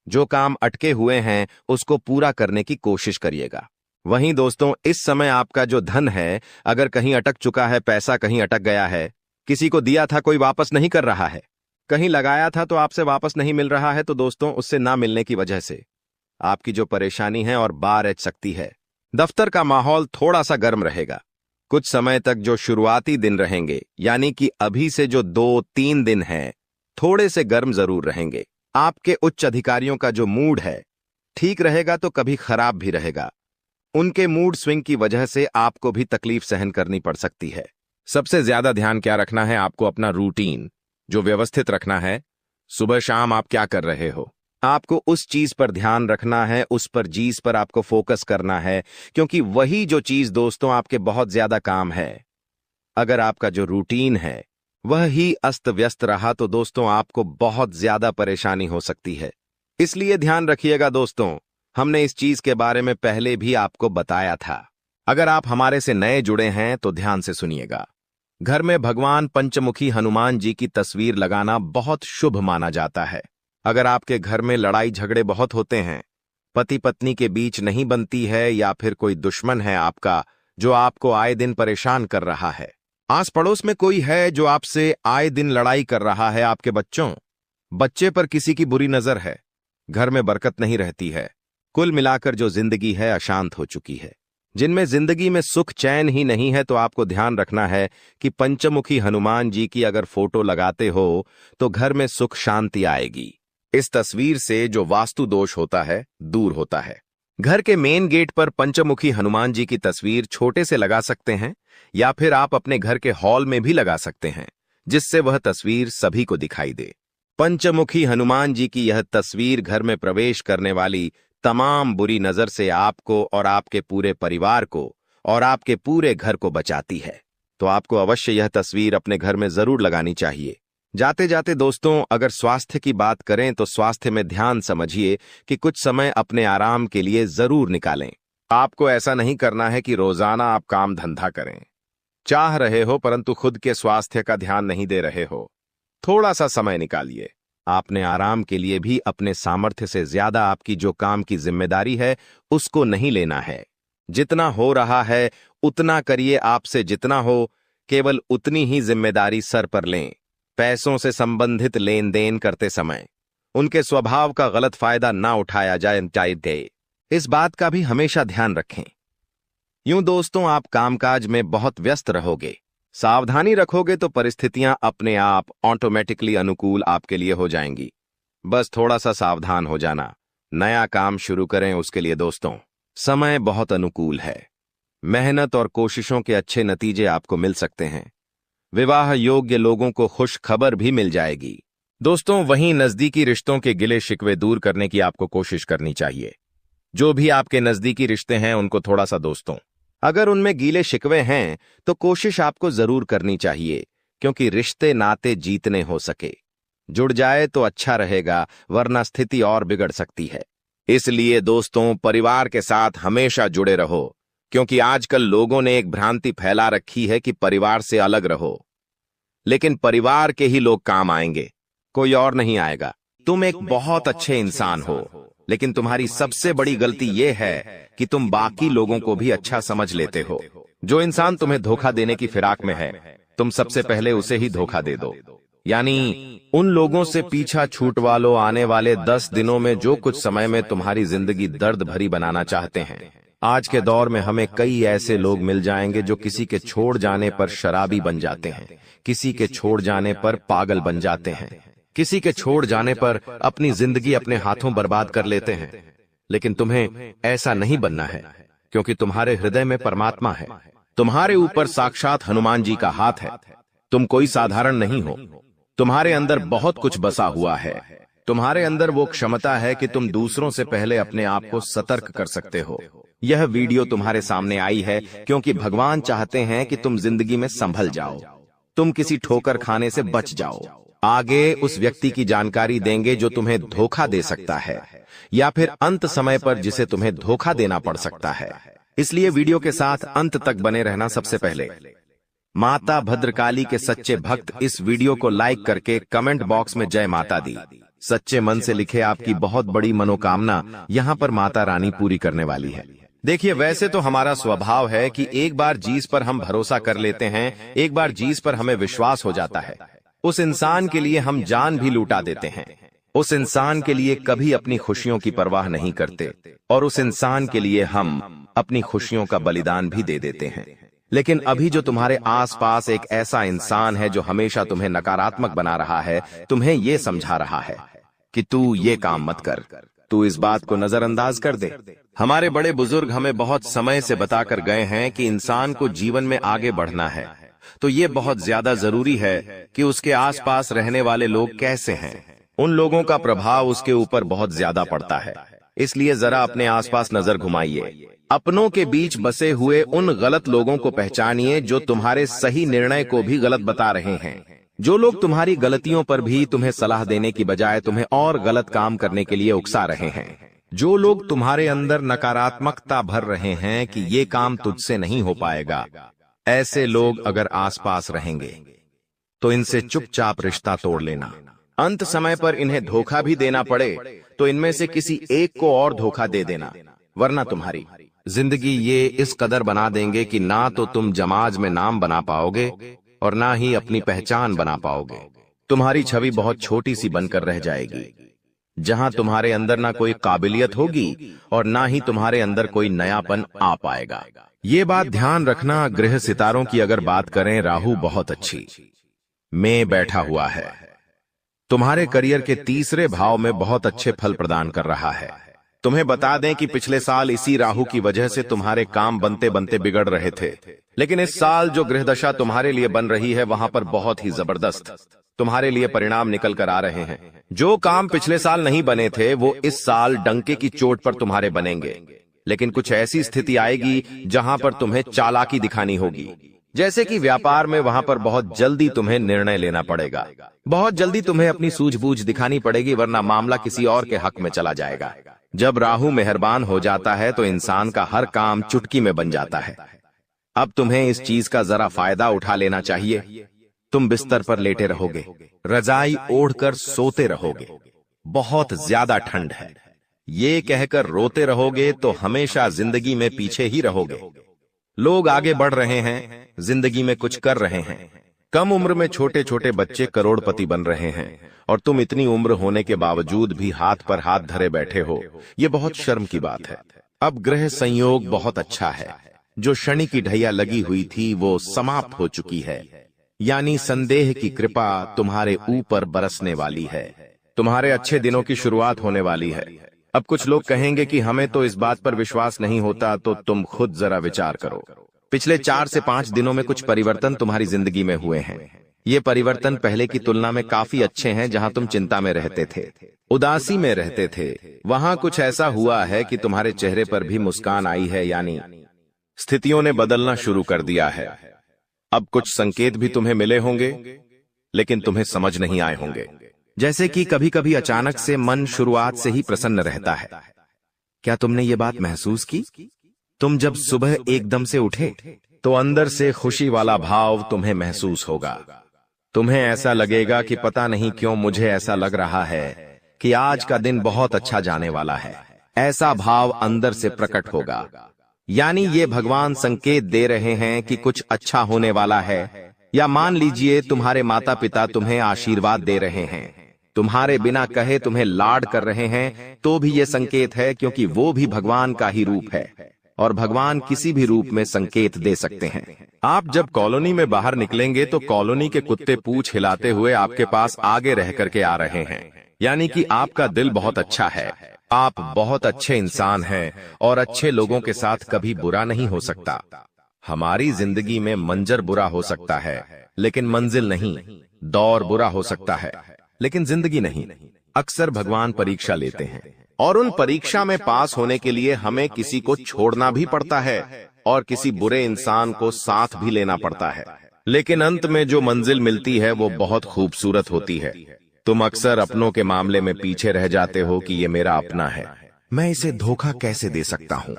Speaker 1: जो काम अटके हुए हैं, उसको पूरा करने की कोशिश करिएगा। वहीं दोस्तों, इस समय आपका जो धन है, अगर कहीं अटक चुका है, पैसा कहीं अटक गया है, किसी को दिया था कोई वापस नहीं कर रहा है, कहीं लगाया था तो आपसे वापस नहीं मिल रहा है, तो दोस्तों उससे ना मिलने की वजह से आपकी जो परेशानी है और बार ऐच सकती है। दफ्तर का माहौल थोड़ा सा गर्म रहेगा। कुछ समय तक जो शुरुआती दिन रहेंगे, यानी कि अभी से जो 2-3 दिन हैं, थोड़े से गर्म जरूर रहेंगे। आपके उच्च अधिकारियों का जो मूड है ठीक रहेगा तो कभी खराब भी रहेगा। उनके मूड स्विंग की वजह से आपको भी तकलीफ सहन करनी पड़ सकती है। सबसे ज्यादा ध्यान क्या रखना है, आपको अपना रूटीन
Speaker 2: जो व्यवस्थित रखना है। सुबह शाम आप क्या कर रहे हो,
Speaker 1: आपको उस चीज पर ध्यान रखना है, उस पर चीज पर आपको फोकस करना है, क्योंकि वही जो चीज दोस्तों आपके बहुत ज्यादा काम है। अगर आपका जो रूटीन है वह ही अस्त व्यस्त रहा तो दोस्तों आपको बहुत ज्यादा परेशानी हो सकती है। इसलिए ध्यान रखिएगा दोस्तों, हमने इस चीज के बारे में पहले भी आपको बताया था। अगर आप हमारे से नए जुड़े हैं तो ध्यान से सुनिएगा। घर में भगवान पंचमुखी हनुमान जी की तस्वीर लगाना बहुत शुभ माना जाता है। अगर आपके घर में लड़ाई झगड़े बहुत होते हैं, पति पत्नी के बीच नहीं बनती है, या फिर कोई दुश्मन है आपका जो आपको आए दिन परेशान कर रहा है, आस पड़ोस में कोई है जो आपसे आए दिन लड़ाई कर रहा है, आपके बच्चे पर किसी की बुरी नजर है, घर में बरकत नहीं रहती है, कुल मिलाकर जो जिंदगी है अशांत हो चुकी है, जिनमें जिंदगी में सुख चैन ही नहीं है, तो आपको ध्यान रखना है कि पंचमुखी हनुमान जी की अगर फोटो लगाते हो तो घर में सुख शांति आएगी। इस तस्वीर से जो वास्तु दोष होता है दूर होता है। घर के मेन गेट पर पंचमुखी हनुमान जी की तस्वीर छोटे से लगा सकते हैं, या फिर आप अपने घर के हॉल में भी लगा सकते हैं, जिससे वह तस्वीर सभी को दिखाई दे। पंचमुखी हनुमान जी की यह तस्वीर घर में प्रवेश करने वाली तमाम बुरी नजर से आपको और आपके पूरे परिवार को और आपके पूरे घर को बचाती है। तो आपको अवश्य यह तस्वीर अपने घर में जरूर लगानी चाहिए। जाते जाते दोस्तों, अगर स्वास्थ्य की बात करें तो स्वास्थ्य में ध्यान समझिए कि कुछ समय अपने आराम के लिए जरूर निकालें। आपको ऐसा नहीं करना है कि रोजाना आप काम धंधा करें, चाह रहे हो परंतु खुद के स्वास्थ्य का ध्यान नहीं दे रहे हो। थोड़ा सा समय निकालिए। आपने आराम के लिए भी अपने सामर्थ्य से ज्यादा आपकी जो काम की जिम्मेदारी है उसको नहीं लेना है। जितना हो रहा है उतना करिए, आपसे जितना हो केवल उतनी ही जिम्मेदारी सर पर लें। पैसों से संबंधित लेन देन करते समय उनके स्वभाव का गलत फायदा ना उठाया जाए, इस बात का भी हमेशा ध्यान रखें। यूं दोस्तों आप कामकाज में बहुत व्यस्त रहोगे, सावधानी रखोगे तो परिस्थितियां अपने आप ऑटोमेटिकली अनुकूल आपके लिए हो जाएंगी। बस थोड़ा सा सावधान हो जाना। नया काम शुरू करें उसके लिए दोस्तों समय बहुत अनुकूल है। मेहनत और कोशिशों के अच्छे नतीजे आपको मिल सकते हैं। विवाह योग्य लोगों को खुश खबर भी मिल जाएगी। दोस्तों वहीं नजदीकी रिश्तों के गिले शिकवे दूर करने की आपको कोशिश करनी चाहिए। जो भी आपके नजदीकी रिश्ते हैं उनको थोड़ा सा दोस्तों, अगर उनमें गीले शिकवे हैं तो कोशिश आपको जरूर करनी चाहिए, क्योंकि रिश्ते नाते जीतने हो सके। जुड़ जाए तो अच्छा रहेगा, वरना स्थिति और बिगड़ सकती है। इसलिए दोस्तों परिवार के साथ हमेशा जुड़े रहो, क्योंकि आजकल लोगों ने एक भ्रांति फैला रखी है कि परिवार से अलग रहो, लेकिन परिवार के ही लोग काम आएंगे, कोई और नहीं आएगा। तुम एक बहुत अच्छे इंसान हो, लेकिन तुम्हारी सबसे बड़ी गलती यह है कि तुम बाकी लोगों को भी अच्छा समझ लेते हो। जो इंसान तुम्हें धोखा देने की फिराक में है, तुम सबसे पहले उसे ही धोखा दे दो। यानी उन लोगों से पीछा छूटवा लो। आने वाले 10 दिनों में जो कुछ समय में तुम्हारी जिंदगी दर्द भरी बनाना चाहते हैं। आज के दौर में हमें कई ऐसे लोग मिल जाएंगे जो किसी के छोड़ जाने पर शराबी बन जाते हैं, किसी के छोड़ जाने पर पागल बन जाते हैं, किसी के छोड़ जाने पर अपनी जिंदगी अपने हाथों बर्बाद कर लेते हैं। लेकिन तुम्हें ऐसा नहीं बनना है, क्योंकि तुम्हारे हृदय में परमात्मा है, तुम्हारे ऊपर साक्षात हनुमान जी का हाथ है। तुम कोई साधारण नहीं हो, तुम्हारे अंदर बहुत कुछ बसा हुआ है। तुम्हारे अंदर वो क्षमता है कि तुम दूसरों से पहले अपने आप को सतर्क कर सकते हो। यह वीडियो तुम्हारे सामने आई है क्योंकि भगवान चाहते हैं कि तुम जिंदगी में संभल जाओ, तुम किसी ठोकर खाने से बच जाओ। आगे उस व्यक्ति की जानकारी देंगे जो तुम्हें धोखा दे सकता है, या फिर अंत समय पर जिसे तुम्हें धोखा देना पड़ सकता है। इसलिए वीडियो के साथ अंत तक बने रहना। सबसे पहले माता भद्रकाली के सच्चे भक्त इस वीडियो को लाइक करके कमेंट बॉक्स में जय माता दी सच्चे मन से लिखे। आपकी बहुत बड़ी मनोकामना यहाँ पर माता रानी पूरी करने वाली है। देखिए, वैसे तो हमारा स्वभाव है कि एक बार चीज पर हम भरोसा कर लेते हैं, एक बार चीज पर हमें विश्वास हो जाता है, उस इंसान के लिए हम जान भी लूटा देते हैं, उस इंसान के लिए कभी अपनी खुशियों की परवाह नहीं करते, और उस इंसान के लिए हम अपनी खुशियों का बलिदान भी दे देते हैं। लेकिन अभी जो तुम्हारे आसपास एक ऐसा इंसान है जो हमेशा तुम्हें नकारात्मक बना रहा है, तुम्हें ये समझा रहा है कि तू ये काम मत कर, तू इस बात को नजरअंदाज कर दे। हमारे बड़े बुजुर्ग हमें बहुत समय से बताकर गए हैं कि इंसान को जीवन में आगे बढ़ना है तो ये बहुत ज्यादा जरूरी है कि उसके आसपास रहने वाले लोग कैसे हैं। उन लोगों का प्रभाव उसके ऊपर बहुत ज्यादा पड़ता है। इसलिए जरा अपने आसपास नजर घुमाइए। अपनों के बीच बसे हुए उन गलत लोगों को पहचानिए जो तुम्हारे सही निर्णय को भी गलत बता रहे हैं। जो लोग तुम्हारी गलतियों पर भी तुम्हें सलाह देने की बजाय तुम्हें और गलत काम करने के लिए उकसा रहे हैं। जो लोग तुम्हारे अंदर नकारात्मकता भर रहे हैं कि ये काम तुझसे नहीं हो पाएगा, ऐसे लोग अगर आसपास रहेंगे तो इनसे चुपचाप रिश्ता तोड़ लेना। अंत समय पर इन्हें धोखा भी देना पड़े तो इनमें से किसी एक को और धोखा दे देना, वरना तुम्हारी जिंदगी ये इस कदर बना देंगे कि ना तो तुम समाज में नाम बना पाओगे और ना ही अपनी पहचान बना पाओगे। तुम्हारी छवि बहुत छोटी सी बनकर रह जाएगी, जहां तुम्हारे अंदर ना कोई काबिलियत होगी और ना ही तुम्हारे अंदर कोई नयापन आ पाएगा। ये बात ध्यान रखना। ग्रह सितारों की अगर बात करें, राहु बहुत अच्छी में बैठा हुआ है। तुम्हारे करियर के तीसरे भाव में बहुत अच्छे फल प्रदान कर रहा है। तुम्हें बता दें कि पिछले साल इसी राहु की वजह से तुम्हारे काम बनते बनते बिगड़ रहे थे, लेकिन इस साल जो ग्रह दशा तुम्हारे लिए बन रही है वहां पर बहुत ही जबरदस्त तुम्हारे लिए परिणाम निकल कर आ रहे हैं। जो काम पिछले साल नहीं बने थे वो इस साल डंके की चोट पर तुम्हारे बनेंगे। लेकिन कुछ ऐसी स्थिति आएगी जहां पर तुम्हें चालाकी दिखानी होगी। जैसे कि व्यापार में, वहां पर बहुत जल्दी तुम्हें निर्णय लेना पड़ेगा। बहुत जल्दी तुम्हें अपनी सूझबूझ दिखानी पड़ेगी, वरना मामला किसी और के हक में चला जाएगा। जब राहु मेहरबान हो जाता है तो इंसान का हर काम चुटकी में बन जाता है। अब तुम्हें इस चीज का जरा फायदा उठा लेना चाहिए। तुम बिस्तर पर लेटे रहोगे, रजाई ओढ़कर सोते रहोगे। बहुत ज्यादा ठंड है, ये कहकर रोते रहोगे तो हमेशा जिंदगी में पीछे ही रहोगे। लोग आगे बढ़ रहे हैं, जिंदगी में कुछ कर रहे हैं। कम उम्र में छोटे छोटे बच्चे करोड़पति बन रहे हैं और तुम इतनी उम्र होने के बावजूद भी हाथ पर हाथ धरे बैठे हो। ये बहुत शर्म की बात है। अब ग्रह संयोग बहुत अच्छा है। जो शनि की ढैया लगी हुई थी वो समाप्त हो चुकी है, यानी संदेह की कृपा तुम्हारे ऊपर बरसने वाली है। तुम्हारे अच्छे दिनों की शुरुआत होने वाली है। अब कुछ लोग कहेंगे कि हमें तो इस बात पर विश्वास नहीं होता, तो तुम खुद जरा विचार करो। पिछले 4 से 5 दिनों में कुछ परिवर्तन तुम्हारी जिंदगी में हुए हैं। ये परिवर्तन पहले की तुलना में काफी अच्छे हैं। जहां तुम चिंता में रहते थे, उदासी में रहते थे, वहां कुछ ऐसा हुआ है कि तुम्हारे चेहरे पर भी मुस्कान आई है, यानी स्थितियों ने बदलना शुरू कर दिया है। अब कुछ संकेत भी तुम्हें मिले होंगे, लेकिन तुम्हें समझ नहीं आए होंगे। जैसे कि कभी कभी अचानक से मन शुरुआत से ही प्रसन्न रहता है। क्या तुमने ये बात महसूस की? तुम जब सुबह एकदम से उठे तो अंदर से खुशी वाला भाव तुम्हें महसूस होगा। तुम्हें ऐसा लगेगा कि पता नहीं क्यों मुझे ऐसा लग रहा है कि आज का दिन बहुत अच्छा जाने वाला है। ऐसा भाव अंदर से प्रकट होगा, यानी ये भगवान संकेत दे रहे हैं कि कुछ अच्छा होने वाला है। या मान लीजिए तुम्हारे माता पिता तुम्हें आशीर्वाद दे रहे हैं, तुम्हारे बिना कहे तुम्हें लाड कर रहे हैं, तो भी ये संकेत है, क्योंकि वो भी भगवान का ही रूप है और भगवान किसी भी रूप में संकेत दे सकते हैं। आप जब कॉलोनी में बाहर निकलेंगे तो कॉलोनी के कुत्ते पूंछ हिलाते हुए आपके पास आगे रह करके आ रहे हैं, यानी कि आपका दिल बहुत अच्छा है। आप बहुत अच्छे इंसान हैं और अच्छे लोगों के साथ कभी बुरा नहीं हो सकता। हमारी जिंदगी में मंजर बुरा हो सकता है लेकिन मंजिल नहीं, दौर बुरा हो सकता है लेकिन जिंदगी नहीं। अक्सर भगवान परीक्षा लेते हैं और उन परीक्षा में पास होने के लिए हमें किसी को छोड़ना भी पड़ता है और किसी बुरे इंसान को साथ भी लेना पड़ता है, लेकिन अंत में जो मंजिल मिलती है वो बहुत खूबसूरत होती है। तुम अक्सर अपनों के मामले में पीछे रह जाते हो कि ये मेरा अपना है, मैं इसे धोखा कैसे दे सकता हूँ,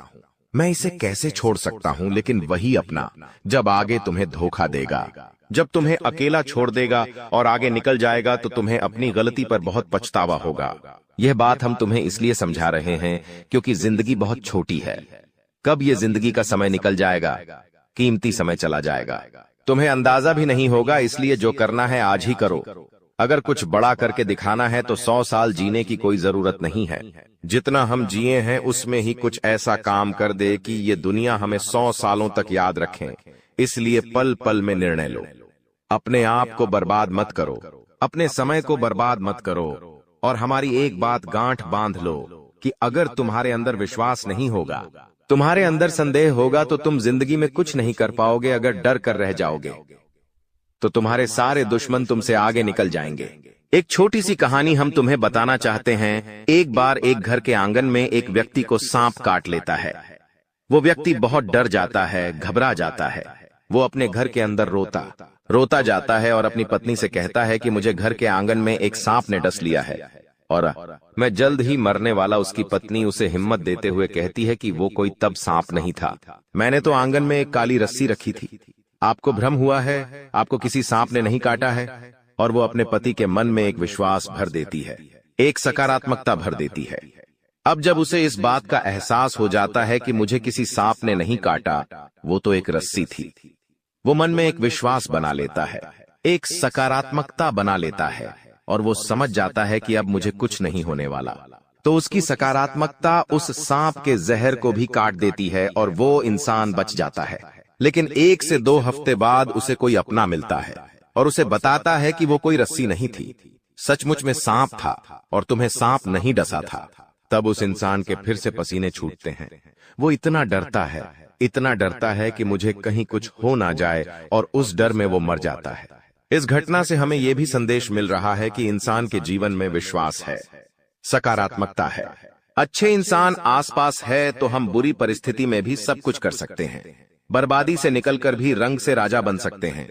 Speaker 1: मैं इसे कैसे छोड़ सकता हूँ। लेकिन वही अपना जब आगे तुम्हें धोखा देगा, जब तुम्हें अकेला छोड़ देगा और आगे निकल जाएगा, तो तुम्हें अपनी गलती पर बहुत पछतावा होगा। यह बात हम तुम्हें इसलिए समझा रहे हैं क्योंकि जिंदगी बहुत छोटी है। कब ये जिंदगी का समय निकल जाएगा, कीमती समय चला जाएगा, तुम्हें अंदाजा भी नहीं होगा। इसलिए जो करना है आज ही करो। अगर कुछ बड़ा करके दिखाना है तो 100 साल जीने की कोई जरूरत नहीं है। जितना हम जिए हैं उसमें ही कुछ ऐसा काम कर दे कि ये दुनिया हमें 100 सालों तक याद रखें। इसलिए पल पल में निर्णय लो। अपने आप को बर्बाद मत करो, अपने समय को बर्बाद मत करो। और हमारी एक बात गांठ बांध लो कि अगर तुम्हारे अंदर विश्वास नहीं होगा, तुम्हारे अंदर संदेह होगा, तो तुम जिंदगी में कुछ नहीं कर पाओगे। अगर डर कर रह जाओगे तो तुम्हारे सारे दुश्मन तुमसे आगे निकल जाएंगे। एक छोटी सी कहानी हम तुम्हें बताना चाहते हैं। एक बार एक घर के आंगन में एक व्यक्ति को सांप काट लेता है। वो व्यक्ति बहुत डर जाता है, घबरा जाता है। वो अपने घर के अंदर रोता जाता है और अपनी पत्नी से कहता है कि मुझे घर के आंगन में एक सांप ने डस लिया है और मैं जल्द ही मरने वाला। उसकी पत्नी उसे हिम्मत देते हुए कहती है कि वो कोई तब सांप नहीं था, मैंने तो आंगन में एक काली रस्सी रखी थी। आपको भ्रम हुआ है, आपको किसी सांप ने नहीं काटा है। और वो अपने पति के मन में एक विश्वास भर देती है, एक सकारात्मकता भर देती है। अब जब उसे इस बात का एहसास हो जाता है कि मुझे किसी सांप ने नहीं काटा, वो तो एक रस्सी थी, वो मन में एक विश्वास बना लेता है, एक सकारात्मकता बना लेता है और वो समझ जाता है कि अब मुझे कुछ नहीं होने वाला। तो उसकी सकारात्मकता उस सांप के जहर को भी काट देती है और वो इंसान बच जाता है। लेकिन 1 से 2 हफ्ते बाद उसे कोई अपना मिलता है और उसे बताता है कि वो कोई रस्सी नहीं थी, सचमुच में सांप था और तुम्हें सांप नहीं डसा था। तब उस इंसान के फिर से पसीने छूटते हैं। वो इतना डरता है कि मुझे कहीं कुछ हो ना जाए और उस डर में वो मर जाता है। इस घटना से हमें यह भी संदेश मिल रहा है कि इंसान के जीवन में विश्वास है, सकारात्मकता है, अच्छे इंसान आसपास है तो हम बुरी परिस्थिति में भी सब कुछ कर सकते हैं। बर्बादी से निकलकर भी रंग से राजा बन सकते हैं।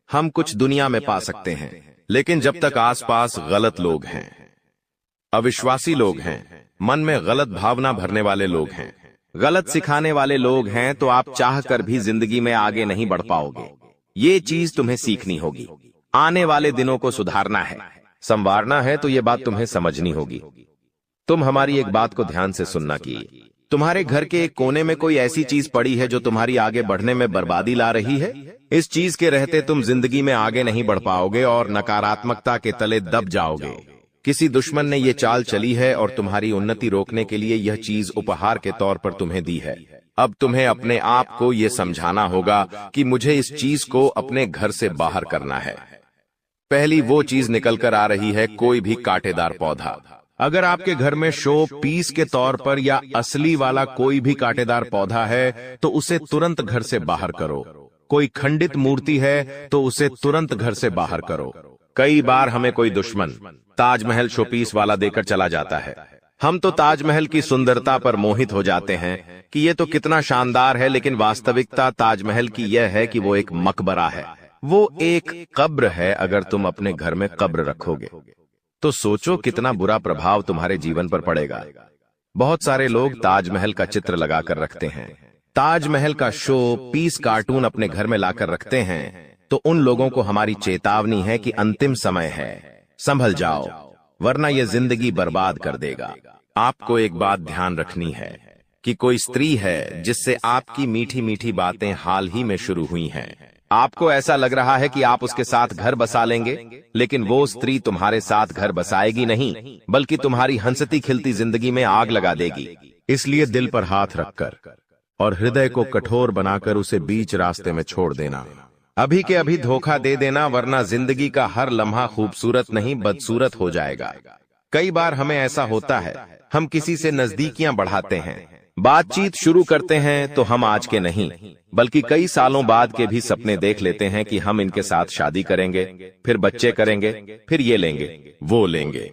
Speaker 1: हम कुछ दुनिया में पा सकते हैं। लेकिन जब तक आसपास गलत लोग हैं, अविश्वासी लोग हैं, मन में गलत भावना भरने वाले लोग हैं, गलत सिखाने वाले लोग हैं, तो आप चाहकर भी जिंदगी में आगे नहीं बढ़ पाओगे। ये चीज तुम्हें सीखनी होगी। आने वाले दिनों को सुधारना है, संवारना है, तो ये बात तुम्हें समझनी होगी। तुम हमारी एक बात को ध्यान से सुनना कि तुम्हारे घर के एक कोने में कोई ऐसी चीज पड़ी है जो तुम्हारी आगे बढ़ने में बर्बादी ला रही है। इस चीज के रहते तुम जिंदगी में आगे नहीं बढ़ पाओगे और नकारात्मकता के तले दब जाओगे। किसी दुश्मन ने ये चाल चली है और तुम्हारी उन्नति रोकने के लिए यह चीज उपहार के तौर पर तुम्हें दी है। अब तुम्हें अपने आप को यह समझाना होगा कि मुझे इस चीज को अपने घर से बाहर करना है। पहली वो चीज निकल कर आ रही है, कोई भी कांटेदार पौधा। अगर आपके घर में शो पीस के तौर पर या असली वाला कोई भी कांटेदार पौधा है तो उसे तुरंत घर से बाहर करो। कोई खंडित मूर्ति है तो उसे तुरंत घर से बाहर करो। कई बार हमें कोई दुश्मन ताजमहल शोपीस वाला देकर चला जाता है। हम तो ताजमहल की सुंदरता पर मोहित हो जाते हैं कि ये तो कितना शानदार है, लेकिन वास्तविकता ताजमहल की यह है कि वो एक मकबरा है, वो एक कब्र है। अगर तुम अपने घर में कब्र रखोगे तो सोचो कितना बुरा प्रभाव तुम्हारे जीवन पर पड़ेगा। बहुत सारे लोग ताजमहल का चित्र लगाकर रखते हैं, ताजमहल का शो पीस कार्टून अपने घर में लाकर रखते हैं। तो उन लोगों को हमारी चेतावनी है कि अंतिम समय है, संभल जाओ, वरना यह जिंदगी बर्बाद कर देगा। आपको एक बात ध्यान रखनी है कि कोई स्त्री है जिससे आपकी मीठी मीठी बातें हाल ही में शुरू हुई हैं। आपको ऐसा लग रहा है कि आप उसके साथ घर बसा लेंगे, लेकिन वो स्त्री तुम्हारे साथ घर बसाएगी नहीं, बल्कि तुम्हारी हंसती खिलती जिंदगी में आग लगा देगी। इसलिए दिल पर हाथ रखकर और हृदय को कठोर बनाकर उसे बीच रास्ते में छोड़ देना। अभी के अभी धोखा दे देना, वरना जिंदगी का हर लम्हा खूबसूरत नहीं बदसूरत हो जाएगा। कई बार हमें ऐसा होता है, हम किसी से नजदीकियां बढ़ाते हैं, बातचीत शुरू करते हैं, तो हम आज के नहीं बल्कि कई सालों बाद के भी सपने देख लेते हैं कि हम इनके साथ शादी करेंगे, फिर बच्चे करेंगे, फिर ये लेंगे वो लेंगे।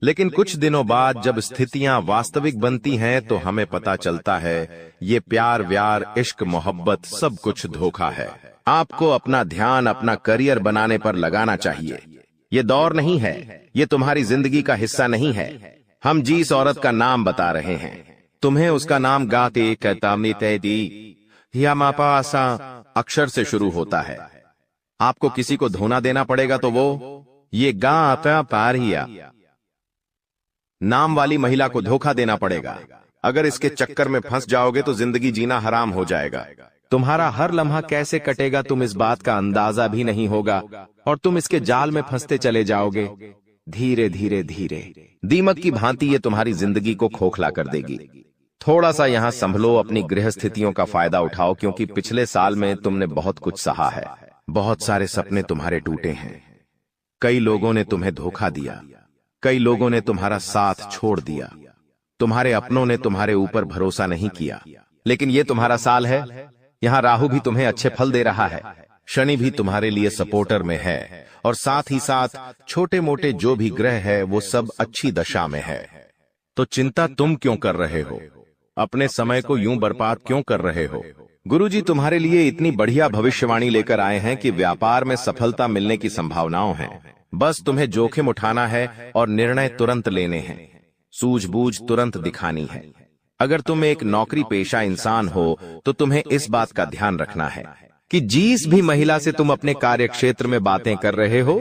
Speaker 1: लेकिन कुछ दिनों बाद जब स्थितियां वास्तविक बनती हैं तो हमें पता चलता है ये प्यार व्यार इश्क मोहब्बत सब कुछ धोखा है। आपको अपना ध्यान अपना करियर बनाने पर लगाना चाहिए। ये दौर नहीं है, ये तुम्हारी जिंदगी का हिस्सा नहीं है। हम जिस औरत का नाम बता रहे हैं, तुम्हें उसका नाम गाते कहता हियामापासा अक्षर से शुरू होता है। आपको किसी को धोना देना पड़ेगा तो वो ये गा आता पारिया नाम वाली महिला को धोखा देना पड़ेगा। अगर इसके चक्कर में फंस जाओगे तो जिंदगी जीना हराम हो जाएगा। तुम्हारा हर लम्हा कैसे कटेगा तुम इस बात का अंदाजा भी नहीं होगा और तुम इसके जाल में फंसते चले जाओगे। धीरे धीरे धीरे दीमक की भांति ये तुम्हारी जिंदगी को खोखला कर देगी। थोड़ा सा यहां संभलो, अपनी गृह स्थितियों का फायदा उठाओ, क्योंकि पिछले साल में तुमने बहुत कुछ सहा है। बहुत सारे सपने तुम्हारे टूटे हैं। कई लोगों ने तुम्हें धोखा दिया, कई लोगों ने तुम्हारा साथ छोड़ दिया, तुम्हारे अपनों ने तुम्हारे ऊपर भरोसा नहीं किया। लेकिन ये तुम्हारा साल है, यहाँ राहु भी तुम्हें अच्छे फल दे रहा है। शनि भी तुम्हारे लिए सपोर्टर में है और साथ ही साथ छोटे मोटे जो भी ग्रह है वो सब अच्छी दशा में है। तो चिंता तुम क्यों कर रहे हो? अपने समय को यूं बर्बाद क्यों कर रहे हो? गुरुजी तुम्हारे लिए इतनी बढ़िया भविष्यवाणी लेकर आए हैं कि व्यापार में सफलता मिलने की संभावनाओं हैं। बस तुम्हें जोखिम उठाना है और निर्णय तुरंत लेने हैं, सूझबूझ तुरंत दिखानी है। अगर तुम एक नौकरी पेशा इंसान हो तो तुम्हें इस बात का ध्यान रखना है कि जिस भी महिला से तुम अपने कार्य क्षेत्र में बातें कर रहे हो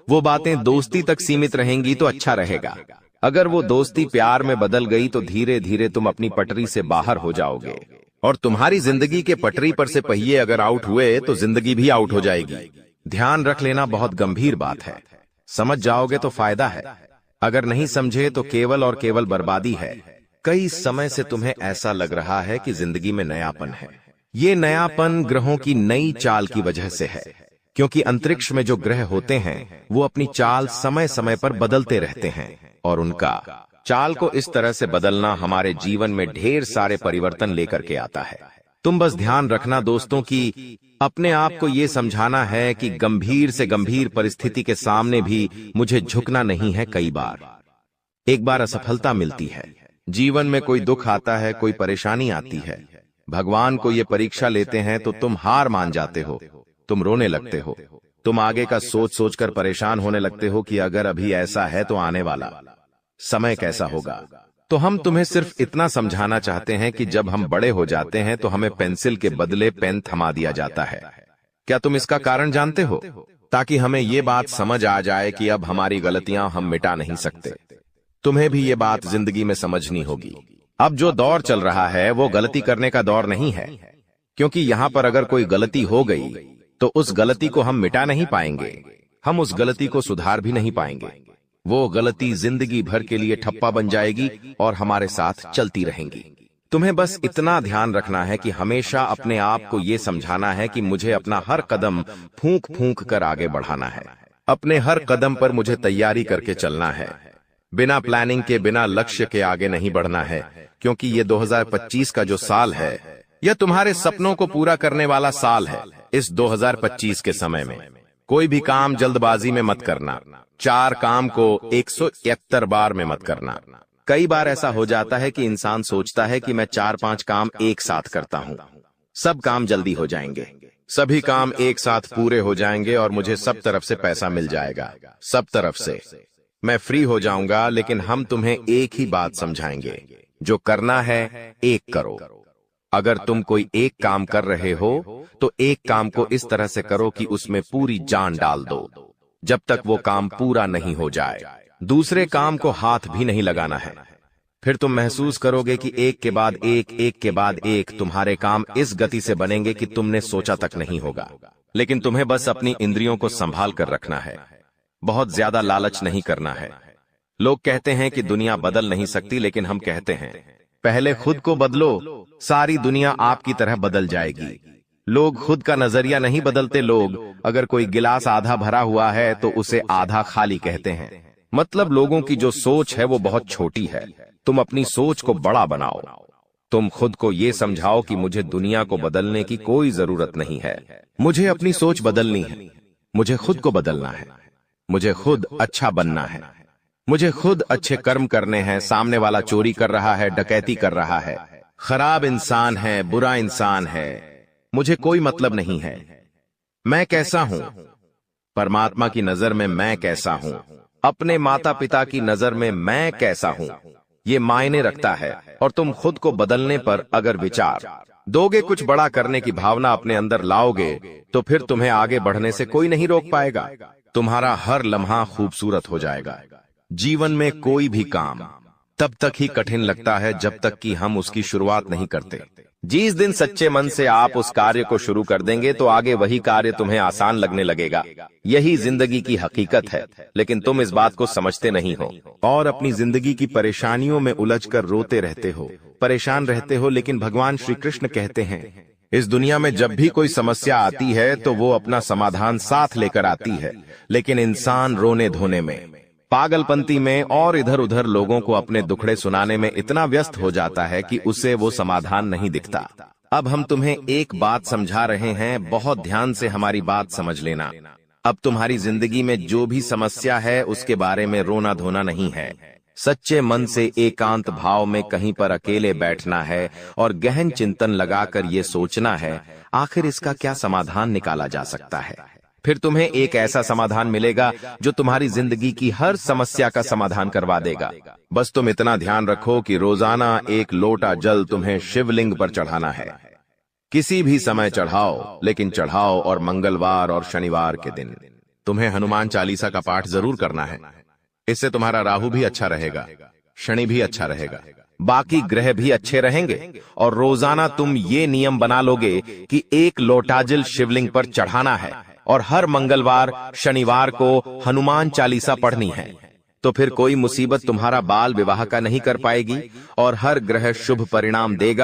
Speaker 1: वो बातें दोस्ती तक सीमित रहेंगी तो अच्छा रहेगा। अगर वो दोस्ती प्यार में बदल गई तो धीरे धीरे तुम अपनी पटरी से बाहर हो जाओगे और तुम्हारी जिंदगी के पटरी पर से पहिए अगर आउट हुए तो जिंदगी भी आउट हो जाएगी। ध्यान रख लेना बहुत गंभीर बात है। समझ जाओगे तो फायदा है, अगर नहीं समझे तो केवल और केवल बर्बादी है। कई समय से तुम्हें ऐसा लग रहा है कि जिंदगी में नयापन है। ये नयापन ग्रहों की नई चाल की वजह से है, क्योंकि अंतरिक्ष में जो ग्रह होते हैं वो अपनी चाल समय समय पर बदलते रहते हैं और उनका चाल को इस तरह से बदलना हमारे जीवन में ढेर सारे परिवर्तन लेकर के आता है। तुम बस ध्यान रखना दोस्तों कि अपने आप को ये समझाना है कि गंभीर से गंभीर परिस्थिति के सामने भी मुझे झुकना नहीं है। कई बार एक बार असफलता मिलती है, जीवन में कोई दुख आता है, कोई परेशानी आती है, भगवान को ये परीक्षा लेते हैं तो तुम हार मान जाते हो, तुम रोने लगते हो, तुम आगे का सोच सोचकर परेशान होने लगते हो कि अगर अभी ऐसा है तो आने वाला समय कैसा होगा। तो हम तुम्हें सिर्फ इतना समझाना चाहते हैं कि जब हम बड़े हो जाते हैं तो हमें पेंसिल के बदले पेन थमा दिया जाता है। क्या तुम इसका कारण जानते हो? ताकि हमें ये बात समझ आ जाए कि अब हमारी गलतियां हम मिटा नहीं सकते। तुम्हें भी ये बात जिंदगी में समझनी होगी। अब जो दौर चल रहा है वो गलती करने का दौर नहीं है, क्योंकि यहाँ पर अगर कोई गलती हो गई तो उस गलती को हम मिटा नहीं पाएंगे, हम उस गलती को सुधार भी नहीं पाएंगे। वो गलती जिंदगी भर के लिए ठप्पा बन जाएगी और हमारे साथ चलती रहेंगी। तुम्हें बस इतना ध्यान रखना है कि हमेशा अपने आप को ये समझाना है कि मुझे अपना हर कदम फूंक फूंक कर आगे बढ़ाना है। अपने हर कदम पर मुझे तैयारी करके चलना है, बिना प्लानिंग के, बिना लक्ष्य के आगे नहीं बढ़ना है, क्योंकि ये 2025 का जो साल है यह तुम्हारे सपनों को पूरा करने वाला साल है। इस 2025 के समय में कोई भी काम जल्दबाजी में मत करना, 4 काम को 171 बार में मत करना। कई बार ऐसा हो जाता है कि इंसान सोचता है कि मैं 4-5 काम एक साथ करता हूँ, सब काम जल्दी हो जाएंगे, सभी काम एक साथ पूरे हो जाएंगे और मुझे सब तरफ से पैसा मिल जाएगा, सब तरफ से मैं फ्री हो जाऊंगा। लेकिन हम तुम्हें एक ही बात समझाएंगे, जो करना है एक करो। अगर तुम कोई एक काम कर रहे हो तो एक काम को इस तरह से करो कि उसमें पूरी जान डाल दो, जब तक वो काम पूरा नहीं हो जाए। दूसरे काम को हाथ भी नहीं लगाना है। फिर तुम महसूस करोगे कि एक के बाद एक तुम्हारे काम इस गति से बनेंगे कि तुमने सोचा तक नहीं होगा। लेकिन तुम्हें बस अपनी इंद्रियों को संभाल कर रखना है, बहुत ज्यादा लालच नहीं करना है। लोग कहते हैं कि दुनिया बदल नहीं सकती, लेकिन हम कहते हैं पहले खुद को बदलो, सारी दुनिया आपकी तरह बदल जाएगी। लोग खुद का नजरिया नहीं बदलते। लोग अगर कोई गिलास आधा भरा हुआ है तो उसे आधा खाली कहते हैं। मतलब लोगों की जो सोच है वो बहुत छोटी है। तुम अपनी सोच को बड़ा बनाओ। तुम खुद को ये समझाओ कि मुझे दुनिया को बदलने की कोई जरूरत नहीं है, मुझे अपनी सोच बदलनी है, मुझे खुद को बदलना है, मुझे खुद अच्छा बनना है, मुझे खुद अच्छे कर्म करने हैं। सामने वाला चोरी कर रहा है, डकैती कर रहा है, खराब इंसान है, बुरा इंसान है, मुझे कोई मतलब नहीं है। मैं कैसा हूं? परमात्मा की नजर में मैं कैसा हूं? अपने माता पिता की नजर में मैं कैसा हूं? ये मायने रखता है। और तुम खुद को बदलने पर अगर विचार दोगे, कुछ बड़ा करने की भावना अपने अंदर लाओगे, तो फिर तुम्हें आगे बढ़ने से कोई नहीं रोक पाएगा। तुम्हारा हर लम्हा खूबसूरत हो जाएगा। जीवन में कोई भी काम तब तक ही कठिन लगता है जब तक कि हम उसकी शुरुआत नहीं करते। जिस दिन सच्चे मन से आप उस कार्य को शुरू कर देंगे तो आगे वही कार्य तुम्हें आसान लगने लगेगा। यही जिंदगी की हकीकत है, लेकिन तुम इस बात को समझते नहीं हो और अपनी जिंदगी की परेशानियों में उलझकर रोते रहते हो, परेशान रहते हो। लेकिन भगवान श्री कृष्ण कहते हैं, इस दुनिया में जब भी कोई समस्या आती है तो वो अपना समाधान साथ लेकर आती है, लेकिन इंसान रोने धोने में, पागलपंती में और इधर उधर लोगों को अपने दुखड़े सुनाने में इतना व्यस्त हो जाता है कि उसे वो समाधान नहीं दिखता। अब हम तुम्हें एक बात समझा रहे हैं, बहुत ध्यान से हमारी बात समझ लेना। अब तुम्हारी जिंदगी में जो भी समस्या है उसके बारे में रोना धोना नहीं है। सच्चे मन से एकांत भाव में कहीं पर अकेले बैठना है और गहन चिंतन लगाकर ये सोचना है आखिर इसका क्या समाधान निकाला जा सकता है। फिर तुम्हें एक ऐसा समाधान मिलेगा जो तुम्हारी जिंदगी की हर समस्या का समाधान करवा देगा। बस तुम इतना ध्यान रखो कि रोजाना एक लोटा जल तुम्हें शिवलिंग पर चढ़ाना है। किसी भी समय चढ़ाओ, लेकिन चढ़ाओ और मंगलवार और शनिवार के दिन। तुम्हें हनुमान चालीसा का पाठ जरूर करना है। इससे तुम्हारा राहु भी अच्छा रहेगा, शनि भी अच्छा रहेगा, बाकी ग्रह भी अच्छे रहेंगे। और रोजाना तुम ये नियम बना लोगे कि एक लोटा जल शिवलिंग पर चढ़ाना है और हर मंगलवार शनिवार को हनुमान चालीसा पढ़नी है, तो फिर कोई मुसीबत तुम्हारा बाल विवाह का नहीं कर पाएगी और हर ग्रह शुभ परिणाम देगा।